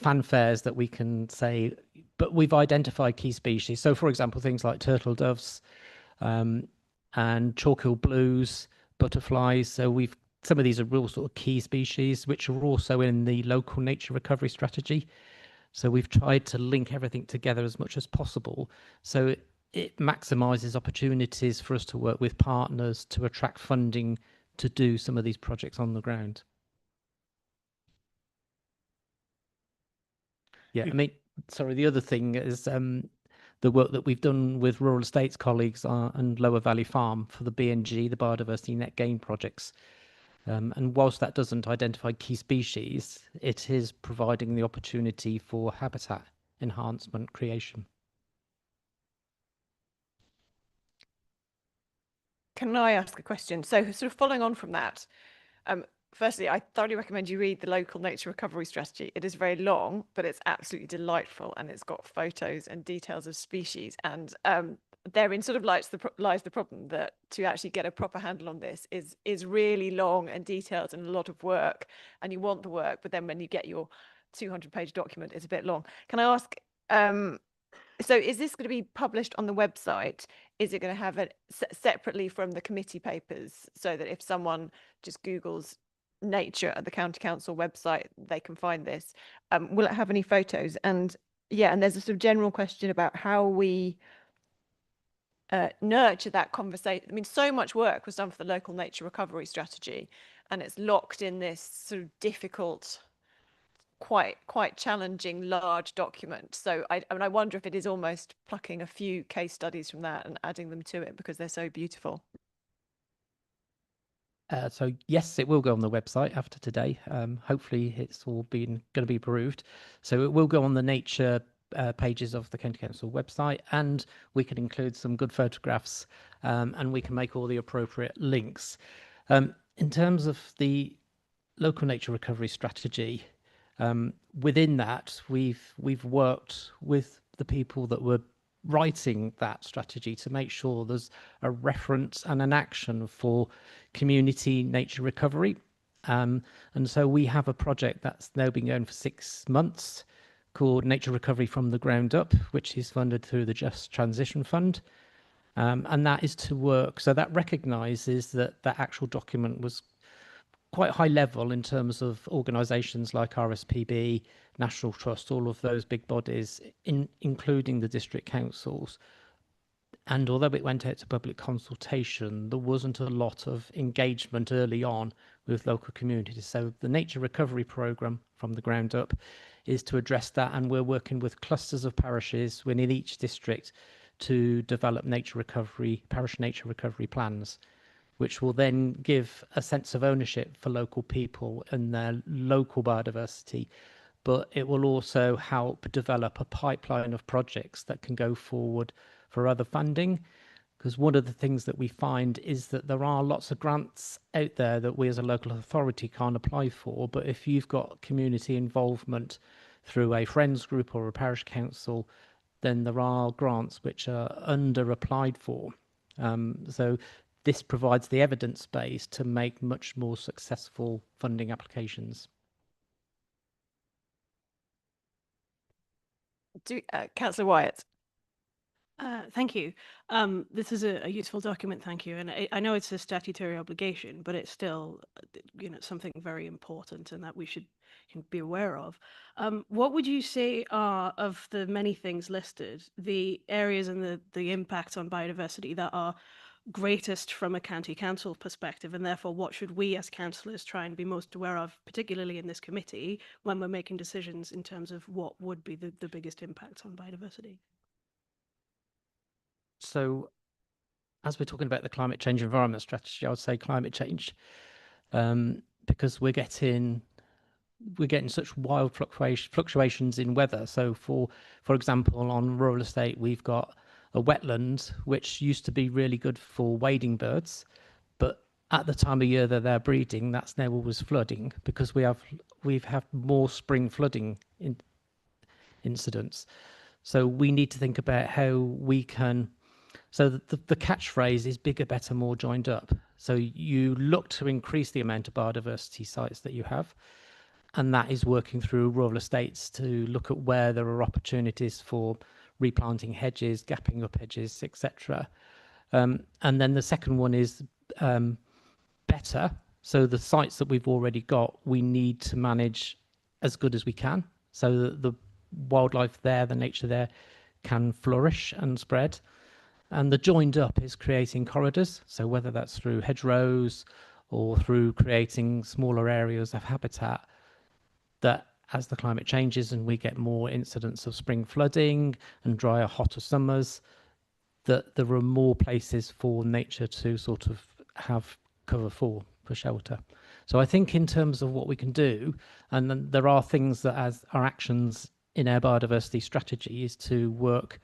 fanfares that we can say, but we've identified key species. So for example, things like turtle doves, and chalk-hill blues, butterflies. So some of these are real sort of key species, which are also in the local nature recovery strategy. So we've tried to link everything together as much as possible. So it maximizes opportunities for us to work with partners to attract funding to do some of these projects on the ground. Yeah, I mean, sorry, the other thing is the work that we've done with Rural Estates colleagues and Lower Valley Farm for the BNG, the Biodiversity Net Gain projects. And whilst that doesn't identify key species, it is providing the opportunity for habitat enhancement creation. Can I ask a question? So sort of following on from that, firstly, I thoroughly recommend you read the local nature recovery strategy. It is very long, but it's absolutely delightful, and it's got photos and details of species. And therein sort of lies the problem that to actually get a proper handle on this is really long and detailed and a lot of work. And you want the work, but then when you get your 200-page document, it's a bit long. Can I ask? So is this going to be published on the website? Is it going to have it separately from the committee papers, so that if someone just Googles nature at the County Council website, they can find this? Will it have any photos? And yeah, and there's a sort of general question about how we nurture that conversation. I mean, so much work was done for the local nature recovery strategy, and it's locked in this sort of difficult, quite challenging large document. So I mean, I wonder if it is almost plucking a few case studies from that and adding them to it because they're so beautiful. So yes, it will go on the website after today. Hopefully it's all going to be approved. So it will go on the nature pages of the County Council website, and we can include some good photographs, and we can make all the appropriate links. In terms of the local nature recovery strategy, within that, we've worked with the people that were writing that strategy to make sure there's a reference and an action for community nature recovery. And so we have a project that's now been going for 6 months called Nature Recovery from the Ground Up, which is funded through the Just Transition Fund. And that is to work. So that recognises that that actual document was quite high level in terms of organisations like RSPB, National Trust, all of those big bodies, including the district councils. And although it went out to public consultation, there wasn't a lot of engagement early on with local communities. So the Nature Recovery Programme from the ground up is to address that. And we're working with clusters of parishes within each district to develop parish nature recovery plans, which will then give a sense of ownership for local people and their local biodiversity. But it will also help develop a pipeline of projects that can go forward for other funding. Because one of the things that we find is that there are lots of grants out there that we as a local authority can't apply for. But if you've got community involvement through a friends group or a parish council, then there are grants which are under applied for. So this provides the evidence base to make much more successful funding applications. Councillor Wyatt. Thank you. This is a useful document, thank you. And I know it's a statutory obligation, but it's still, something very important and that we should be aware of. What would you say are, of the many things listed, the areas and the impact on biodiversity that are greatest from a county council perspective, and therefore what should we as councillors try and be most aware of, particularly in this committee, when we're making decisions in terms of what would be the biggest impacts on biodiversity? So as we're talking about the climate change environment strategy, I would say climate change, because we're getting such wild fluctuations in weather. So for example, on rural estate, we've got a wetland which used to be really good for wading birds, but at the time of year that they're breeding, that's now always flooding because we've had more spring flooding incidents. So we need to think about how we can. So the catchphrase is bigger, better, more joined up. So you look to increase the amount of biodiversity sites that you have, and that is working through rural estates to look at where there are opportunities for replanting hedges, gapping up hedges, etc. And then the second one is better. So the sites that we've already got, we need to manage as good as we can, so that the wildlife there, the nature there, can flourish and spread. And the joined up is creating corridors. So whether that's through hedgerows or through creating smaller areas of habitat, that as the climate changes and we get more incidents of spring flooding and drier, hotter summers, that there are more places for nature to sort of have cover for shelter. So I think in terms of what we can do, and then there are things that as our actions in our biodiversity strategy is to work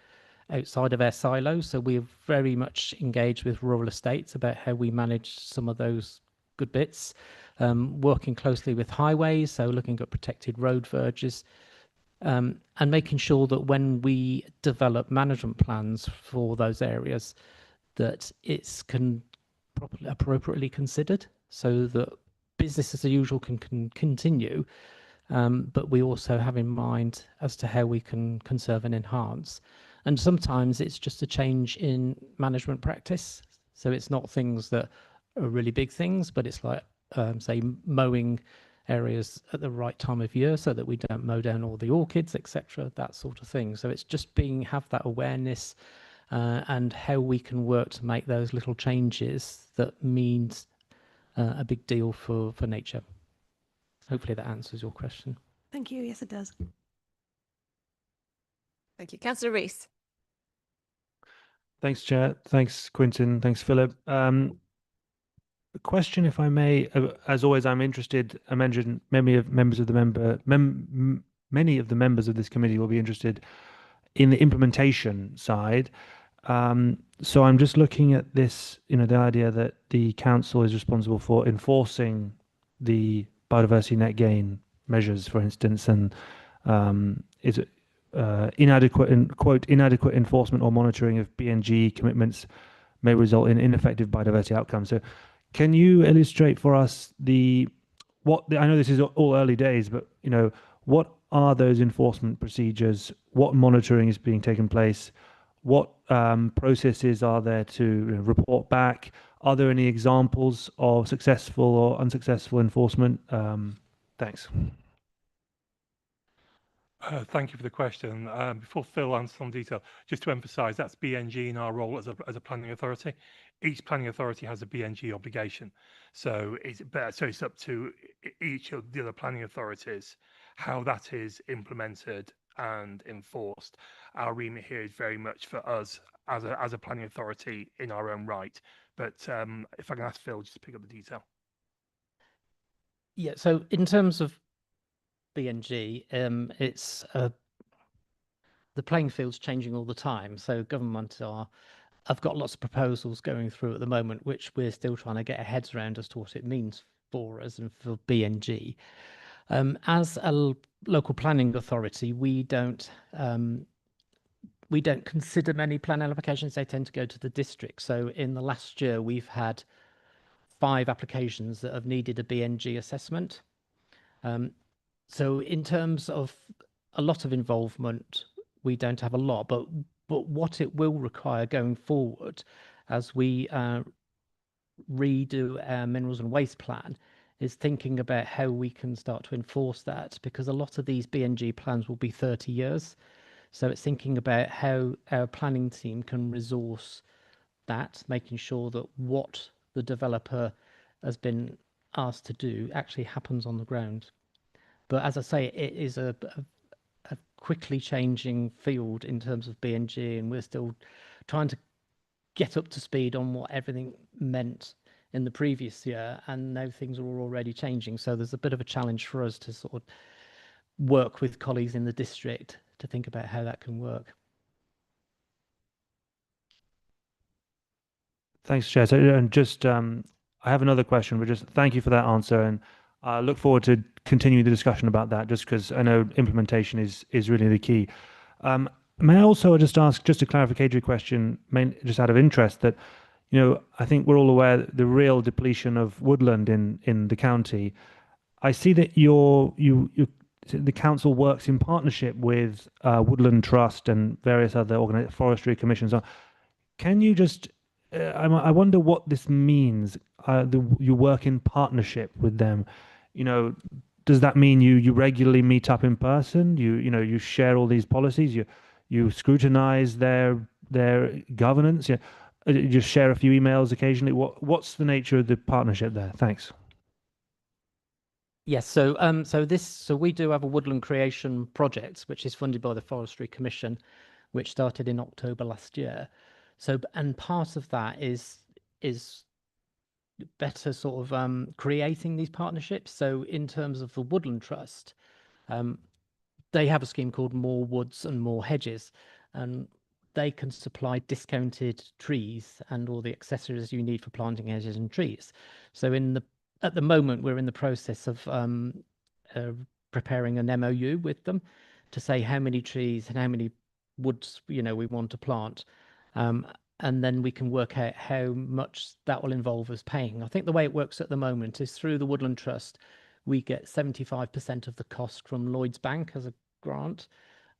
outside of our silos. So we're very much engaged with rural estates about how we manage some of those good bits, working closely with highways, so looking at protected road verges, and making sure that when we develop management plans for those areas, that it's appropriately considered, so that business as usual can continue, but we also have in mind as to how we can conserve and enhance. And sometimes it's just a change in management practice. So it's not things that are really big things, but it's like, say, mowing areas at the right time of year so that we don't mow down all the orchids, etc., that sort of thing. So it's just have that awareness and how we can work to make those little changes that means a big deal for nature. Hopefully that answers your question. Thank you. Yes, it does. Thank you. Councillor Rees. Thanks, Chair. Thanks, Quintin. Thanks, Philip. A question, if I may. As always, I'm interested. I mentioned many of the members of this committee will be interested in the implementation side. So I'm just looking at this, the idea that the council is responsible for enforcing the biodiversity net gain measures, for instance, and is it inadequate enforcement or monitoring of BNG commitments may result in ineffective biodiversity outcomes. So can you illustrate for us I know this is all early days, but what are those enforcement procedures? What monitoring is being taken place? What processes are there to report back? Are there any examples of successful or unsuccessful enforcement? Thanks. Thank you for the question. Before Phil answers some detail, just to emphasise, that's BNG in our role as a planning authority. Each planning authority has a BNG obligation, so it's up to each of the other planning authorities how that is implemented and enforced. Our remit here is very much for us as a planning authority in our own right. But if I can ask Phil just to pick up the detail. Yeah. So in terms of BNG, it's the playing field's changing all the time. So government have got lots of proposals going through at the moment, which we're still trying to get our heads around as to what it means for us and for BNG. As a local planning authority, we don't consider many plan applications. They tend to go to the district. So in the last year, we've had 5 applications that have needed a BNG assessment. So in terms of a lot of involvement, we don't have a lot, but what it will require going forward as we redo our minerals and waste plan is thinking about how we can start to enforce that, because a lot of these BNG plans will be 30 years. So it's thinking about how our planning team can resource that, making sure that what the developer has been asked to do actually happens on the ground. But as I say, it is a quickly changing field in terms of BNG, and we're still trying to get up to speed on what everything meant in the previous year, and now things are already changing. So there's a bit of a challenge for us to sort of work with colleagues in the district to think about how that can work. Thanks, Chair. So, and just I have another question, but just thank you for that answer, and I look forward to continuing the discussion about that, just because I know implementation is really the key. May I also just ask just a clarificatory question, just out of interest, that I think we're all aware that the real depletion of woodland in the county. I see that the council works in partnership with Woodland Trust and various other forestry commissions. Can you just I wonder what this means. You work in partnership with them. You know, does that mean you regularly meet up in person? You share all these policies. You scrutinize their governance. You just share a few emails occasionally. What's the nature of the partnership there? Thanks. Yes, so we do have a woodland creation project which is funded by the Forestry Commission, which started in October last year. So, and part of that is better sort of creating these partnerships. So in terms of the Woodland Trust, they have a scheme called More Woods and More Hedges, and they can supply discounted trees and all the accessories you need for planting hedges and trees. So at the moment, we're in the process of preparing an MOU with them to say how many trees and how many woods we want to plant, and then we can work out how much that will involve us paying. I think the way it works at the moment is through the Woodland Trust, we get 75% of the cost from Lloyds Bank as a grant,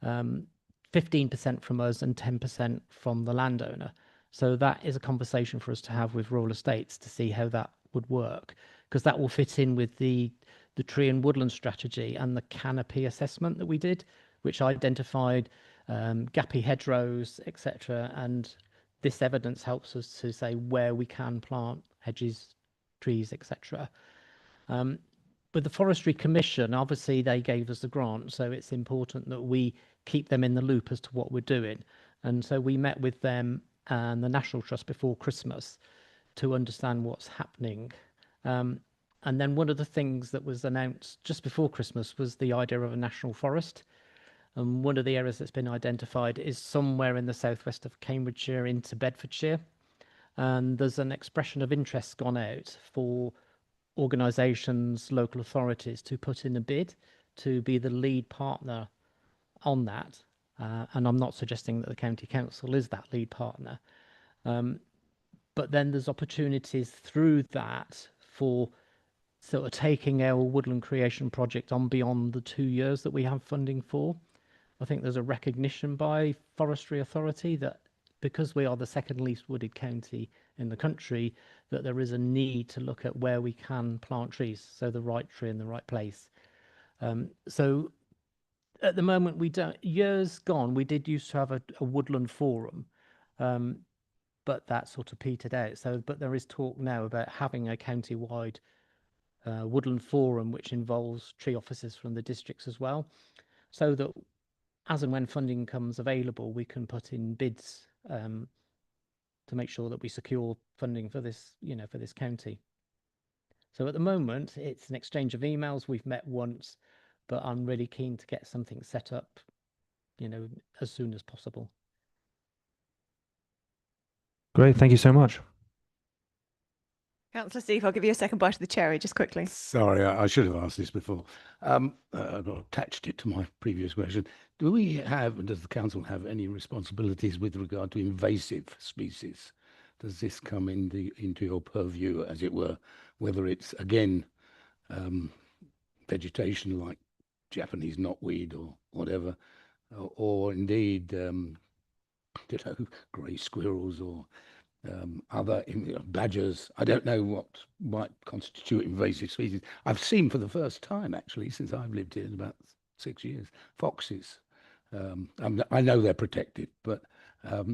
15% from us, and 10% from the landowner. So that is a conversation for us to have with Royal Estates to see how that would work, because that will fit in with the tree and woodland strategy and the canopy assessment that we did, which identified gappy hedgerows, etc. And this evidence helps us to say where we can plant hedges, trees, etc. With the Forestry Commission, obviously they gave us the grant, so it's important that we keep them in the loop as to what we're doing. And so we met with them and the National Trust before Christmas to understand what's happening. And then one of the things that was announced just before Christmas was the idea of a national forest. And one of the areas that's been identified is somewhere in the southwest of Cambridgeshire into Bedfordshire. And there's an expression of interest gone out for organisations, local authorities to put in a bid to be the lead partner on that. And I'm not suggesting that the County Council is that lead partner. But then there's opportunities through that for sort of taking our woodland creation project on beyond the 2 years that we have funding for. I think there's a recognition by Forestry Authority that because we are the second least wooded county in the country, that there is a need to look at where we can plant trees, so the right tree in the right place. So at the moment, we don't. Years gone, we did used to have a woodland forum, but that sort of petered out. So, but there is talk now about having a county-wide woodland forum, which involves tree officers from the districts as well, so that as and when funding comes available, we can put in bids to make sure that we secure funding for this, for this county. So at the moment, it's an exchange of emails. We've met once, but I'm really keen to get something set up, as soon as possible. Great, thank you so much. Councillor Steve, I'll give you a second bite of the cherry, just quickly. Sorry, I should have asked this before. I've attached it to my previous question. Does the council have any responsibilities with regard to invasive species? Does this come into your purview, as it were, whether it's, again, vegetation like Japanese knotweed or whatever, or indeed, grey squirrels or other badgers? I don't know what might constitute invasive species. I've seen for the first time, actually, since I've lived here in about 6 years, foxes. I know they're protected, but I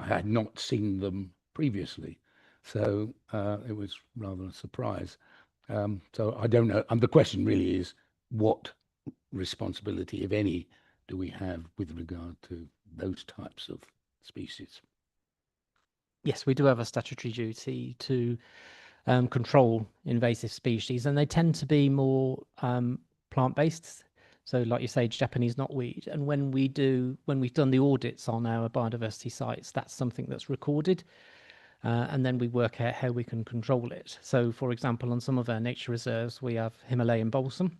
had not seen them previously. So it was rather a surprise. So I don't know. And the question really is, what responsibility, if any, do we have with regard to those types of species? Yes, we do have a statutory duty to control invasive species, and they tend to be more plant-based. So like you say, Japanese knotweed. And when we've done the audits on our biodiversity sites, that's something that's recorded. And then we work out how we can control it. So for example, on some of our nature reserves, we have Himalayan balsam.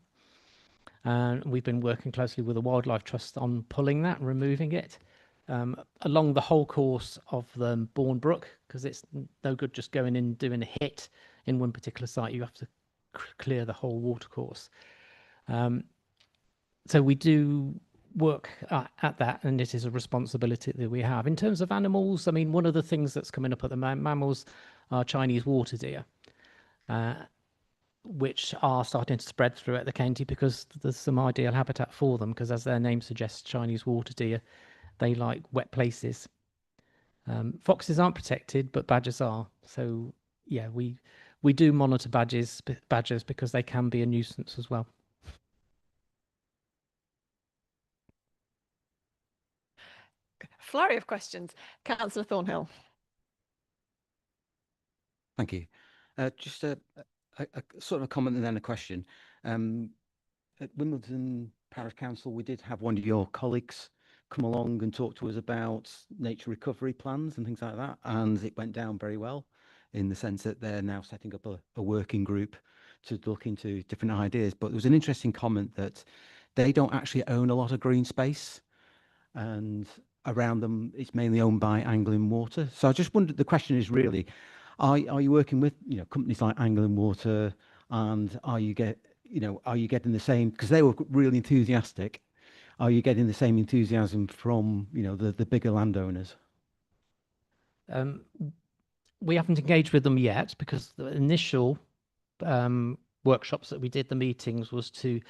And we've been working closely with the Wildlife Trust on pulling that, removing it. Along the whole course of the Bourne Brook, because it's no good just going in doing a hit in one particular site. You have to clear the whole watercourse. So we do work at that, and it is a responsibility that we have. In terms of animals, I mean, one of the things that's coming up at the mammals are Chinese water deer, which are starting to spread throughout the county because there's some ideal habitat for them, because as their name suggests, Chinese water deer, they like wet places. Foxes aren't protected, but badgers are. So yeah, we do monitor badgers because they can be a nuisance as well. Flurry of questions. Councillor Thornhill. Thank you. Just a sort of a comment and then a question. At Wimbledon Parish Council, we did have one of your colleagues come along and talk to us about nature recovery plans and things like that, and it went down very well in the sense that they're now setting up a working group to look into different ideas. But there was an interesting comment that they don't actually own a lot of green space, and around them it's mainly owned by Anglian Water. So I just wondered, the question is really, are you working with companies like Anglian Water, and are you getting the same, because they were really enthusiastic, are you getting the same enthusiasm from the bigger landowners? We haven't engaged with them yet, because the initial workshops that we did, the meetings, was to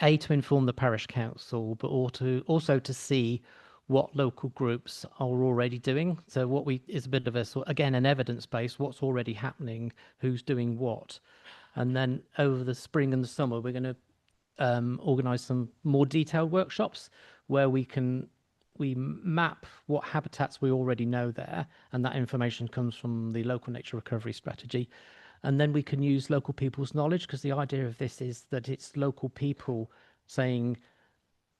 inform the parish council, but also to see what local groups are already doing. So what is a bit of again, an evidence base, what's already happening, who's doing what. And then over the spring and the summer, we're going to organise some more detailed workshops where we map what habitats we already know there, and that information comes from the local nature recovery strategy. And then we can use local people's knowledge, because the idea of this is that it's local people saying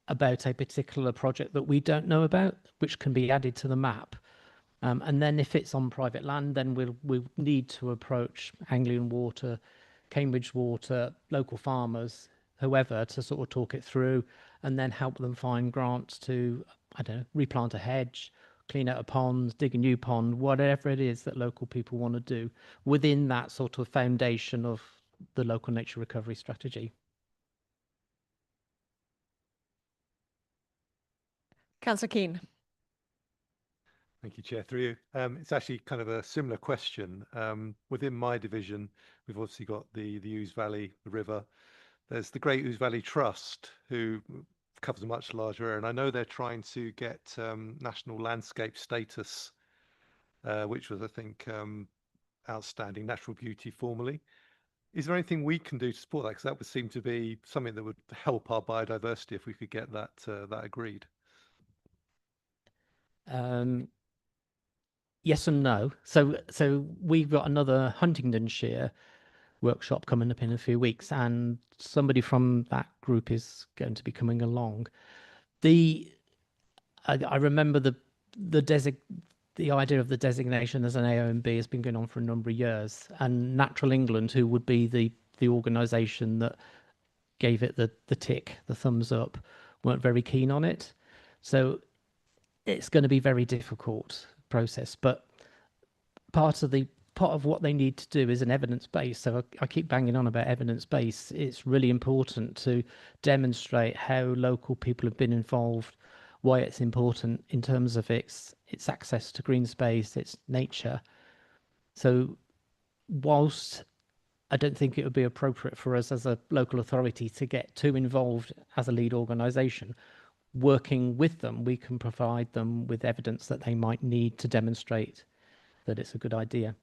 about a particular project that we don't know about, which can be added to the map. And then if it's on private land, then we'll need to approach Anglian Water, Cambridge Water, local farmers, whoever, to sort of talk it through, and then help them find grants to, I don't know, replant a hedge, clean out a pond, dig a new pond, whatever it is that local people want to do within that sort of foundation of the local nature recovery strategy. Councillor Keane. Thank you, Chair. Through you. It's actually kind of a similar question. Within my division, we've obviously got the Ouse Valley, the river. There's the Great Ouse Valley Trust, who covers a much larger area, and I know they're trying to get national landscape status, which was, I think, outstanding natural beauty formally. Is there anything we can do to support that? Because that would seem to be something that would help our biodiversity if we could get that agreed. Yes and no. So we've got another Huntingdonshire workshop coming up in a few weeks, and somebody from that group is going to be coming along. I remember the idea of the designation as an AONB has been going on for a number of years, and Natural England, who would be the organisation that gave it the tick, the thumbs up, weren't very keen on it. So it's going to be a very difficult process, but part of what they need to do is an evidence base. So I keep banging on about evidence base. It's really important to demonstrate how local people have been involved, why it's important in terms of its access to green space, its nature. So whilst I don't think it would be appropriate for us as a local authority to get too involved as a lead organisation, working with them, we can provide them with evidence that they might need to demonstrate that it's a good idea.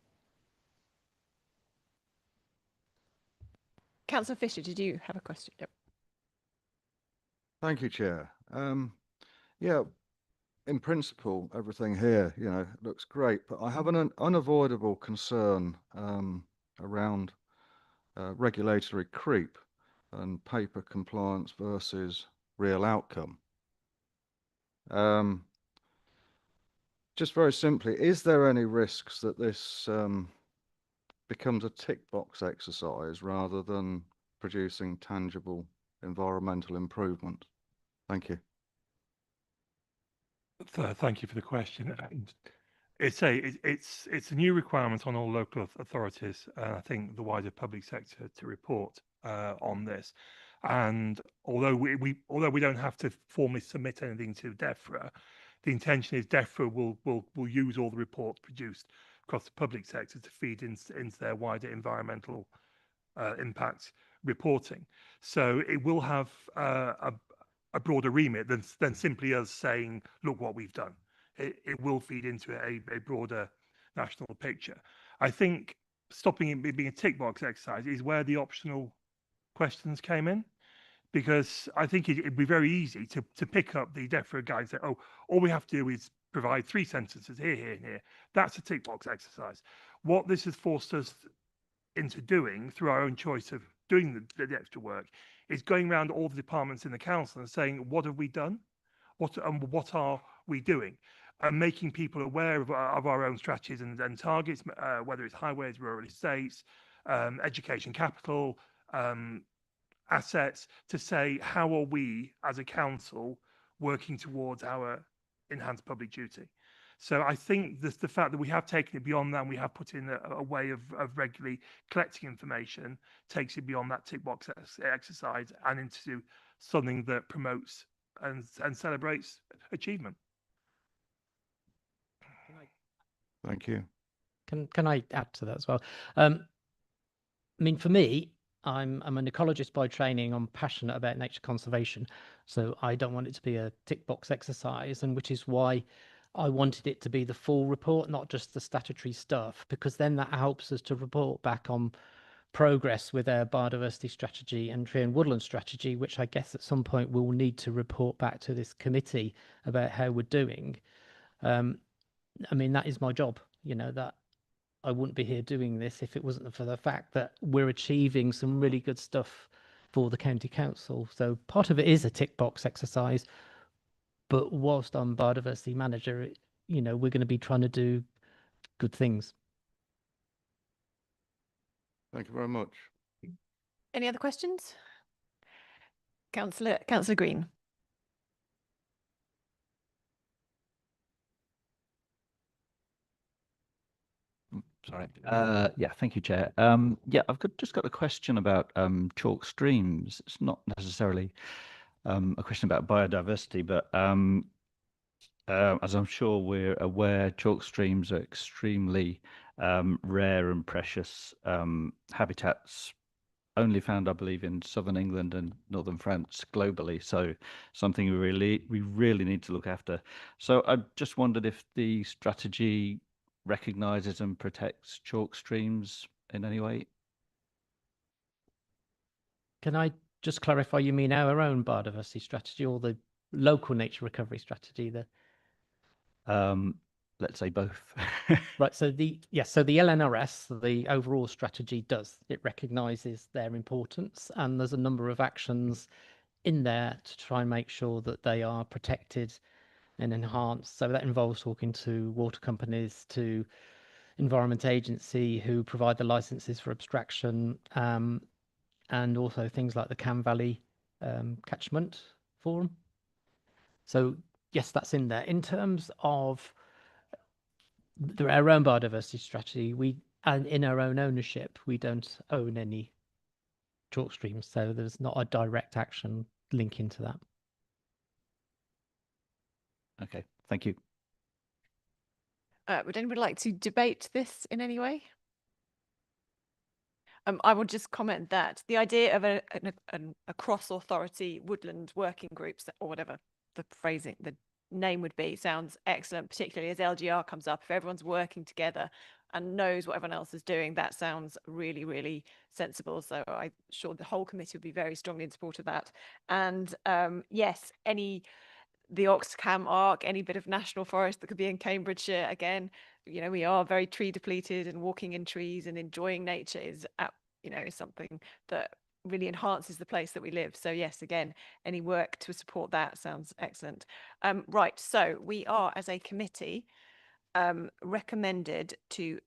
Councillor Fisher, did you have a question? Yep. Thank you, Chair. Yeah, in principle, everything here, looks great, but I have an unavoidable concern around regulatory creep and paper compliance versus real outcome. Just very simply, is there any risks that this becomes a tick box exercise rather than producing tangible environmental improvement? Thank you. Thank you for the question. And it's a new requirement on all local authorities, I think the wider public sector, to report on this. And although we don't have to formally submit anything to DEFRA, the intention is DEFRA will use all the reports produced across the public sector to feed into their wider environmental impact reporting. So it will have a broader remit than simply us saying, look what we've done. It will feed into a broader national picture. I think stopping it being a tick box exercise is where the optional questions came in, because I think it'd be very easy to pick up the DEFRA guide and say, oh, all we have to do is provide 3 sentences here, here, and here. That's a tick box exercise. What this has forced us into doing through our own choice of doing the extra work is going around all the departments in the council and saying, what have we done? What are we doing? And making people aware of our own strategies and targets, whether it's highways, rural estates, education capital, assets, to say, how are we as a council working towards our enhanced public duty? So I think the fact that we have taken it beyond that, and we have put in a way of regularly collecting information, takes it beyond that tick box exercise and into something that promotes and celebrates achievement. Thank you. Can I add to that as well? I mean, for me, I'm an ecologist by training. I'm passionate about nature conservation, so I don't want it to be a tick box exercise, and which is why I wanted it to be the full report, not just the statutory stuff, because then that helps us to report back on progress with our biodiversity strategy and tree and woodland strategy, which I guess at some point we'll need to report back to this committee about how we're doing. I mean, that is my job, you know, that I wouldn't be here doing this if it wasn't for the fact that we're achieving some really good stuff for the county council. So part of it is a tick box exercise, but whilst I'm biodiversity manager, you know, we're going to be trying to do good things. Thank you very much. Any other questions? Councillor Green. Sorry. Yeah, thank you, Chair. Yeah, I've just got a question about chalk streams. It's not necessarily a question about biodiversity, but as I'm sure we're aware, chalk streams are extremely rare and precious habitats, only found, I believe, in southern England and northern France globally. So something we really need to look after. So I just wondered if the strategy recognises and protects chalk streams in any way. Can I just clarify, you mean our own biodiversity strategy or the local nature recovery strategy? Let's say both. Right. So the LNRS, the overall strategy, it recognises their importance, and there's a number of actions in there to try and make sure that they are protected and enhanced. So that involves talking to water companies, to Environment Agency, who provide the licenses for abstraction, and also things like the Cam Valley Catchment Forum. So yes, that's in there. In terms of our own biodiversity strategy, and in our own ownership, we don't own any chalk streams, so there's not a direct action link into that. Okay, thank you. Would anybody like to debate this in any way? I will just comment that the idea of a cross-authority woodland working group, or whatever the name would be, sounds excellent, particularly as LGR comes up. If everyone's working together and knows what everyone else is doing, that sounds really, really sensible. So I'm sure the whole committee would be very strongly in support of that. And yes, the Oxcam Arc, any bit of national forest that could be in Cambridgeshire, again, you know, we are very tree depleted, and walking in trees and enjoying nature is something that really enhances the place that we live. So yes, again, any work to support that sounds excellent. Right, so we are, as a committee, recommended to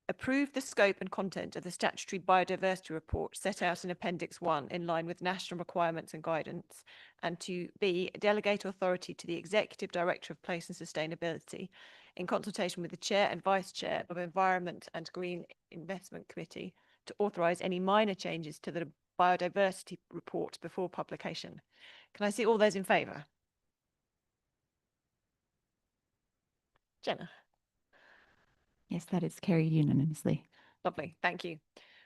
approve the scope and content of the statutory biodiversity report set out in Appendix 1 in line with national requirements and guidance, and to B, delegate authority to the Executive Director of Place and Sustainability in consultation with the Chair and Vice Chair of Environment and Green Investment Committee to authorise any minor changes to the biodiversity report before publication. Can I see all those in favour? Jenna? Yes, that is carried unanimously. Lovely, thank you.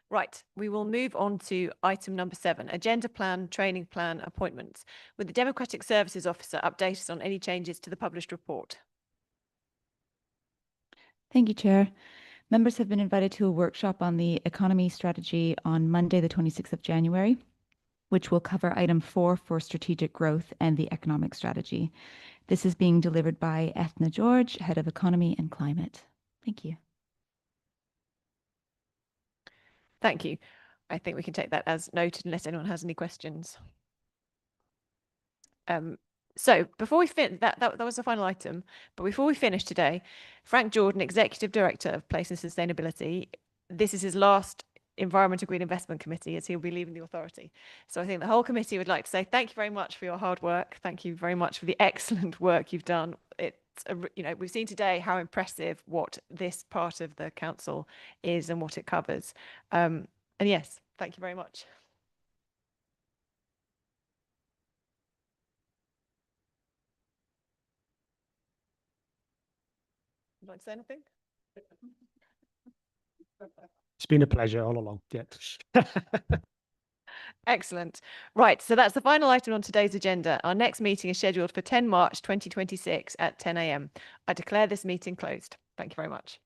Right, we will move on to item number 7, agenda plan, training plan, appointments. Would the Democratic Services Officer update us on any changes to the published report? Thank you, Chair. Members have been invited to a workshop on the economy strategy on Monday, the 26th of January, which will cover item 4 for strategic growth and the economic strategy. This is being delivered by Ethna George, Head of Economy and Climate. Thank you. Thank you. I think we can take that as noted unless anyone has any questions. So before we finish, that was the final item, but before we finish today, Frank Jordan, Executive Director of Place and Sustainability, this is his last Environment and Green Investment Committee as he'll be leaving the authority. So I think the whole committee would like to say thank you very much for your hard work. Thank you very much for the excellent work you've done. We've seen today how impressive what this part of the council is and what it covers. And yes, thank you very much. Would you like to say anything? It's been a pleasure all along. Yeah. Excellent. Right, so that's the final item on today's agenda. Our next meeting is scheduled for 10 March 2026 at 10 a.m. I declare this meeting closed. Thank you very much.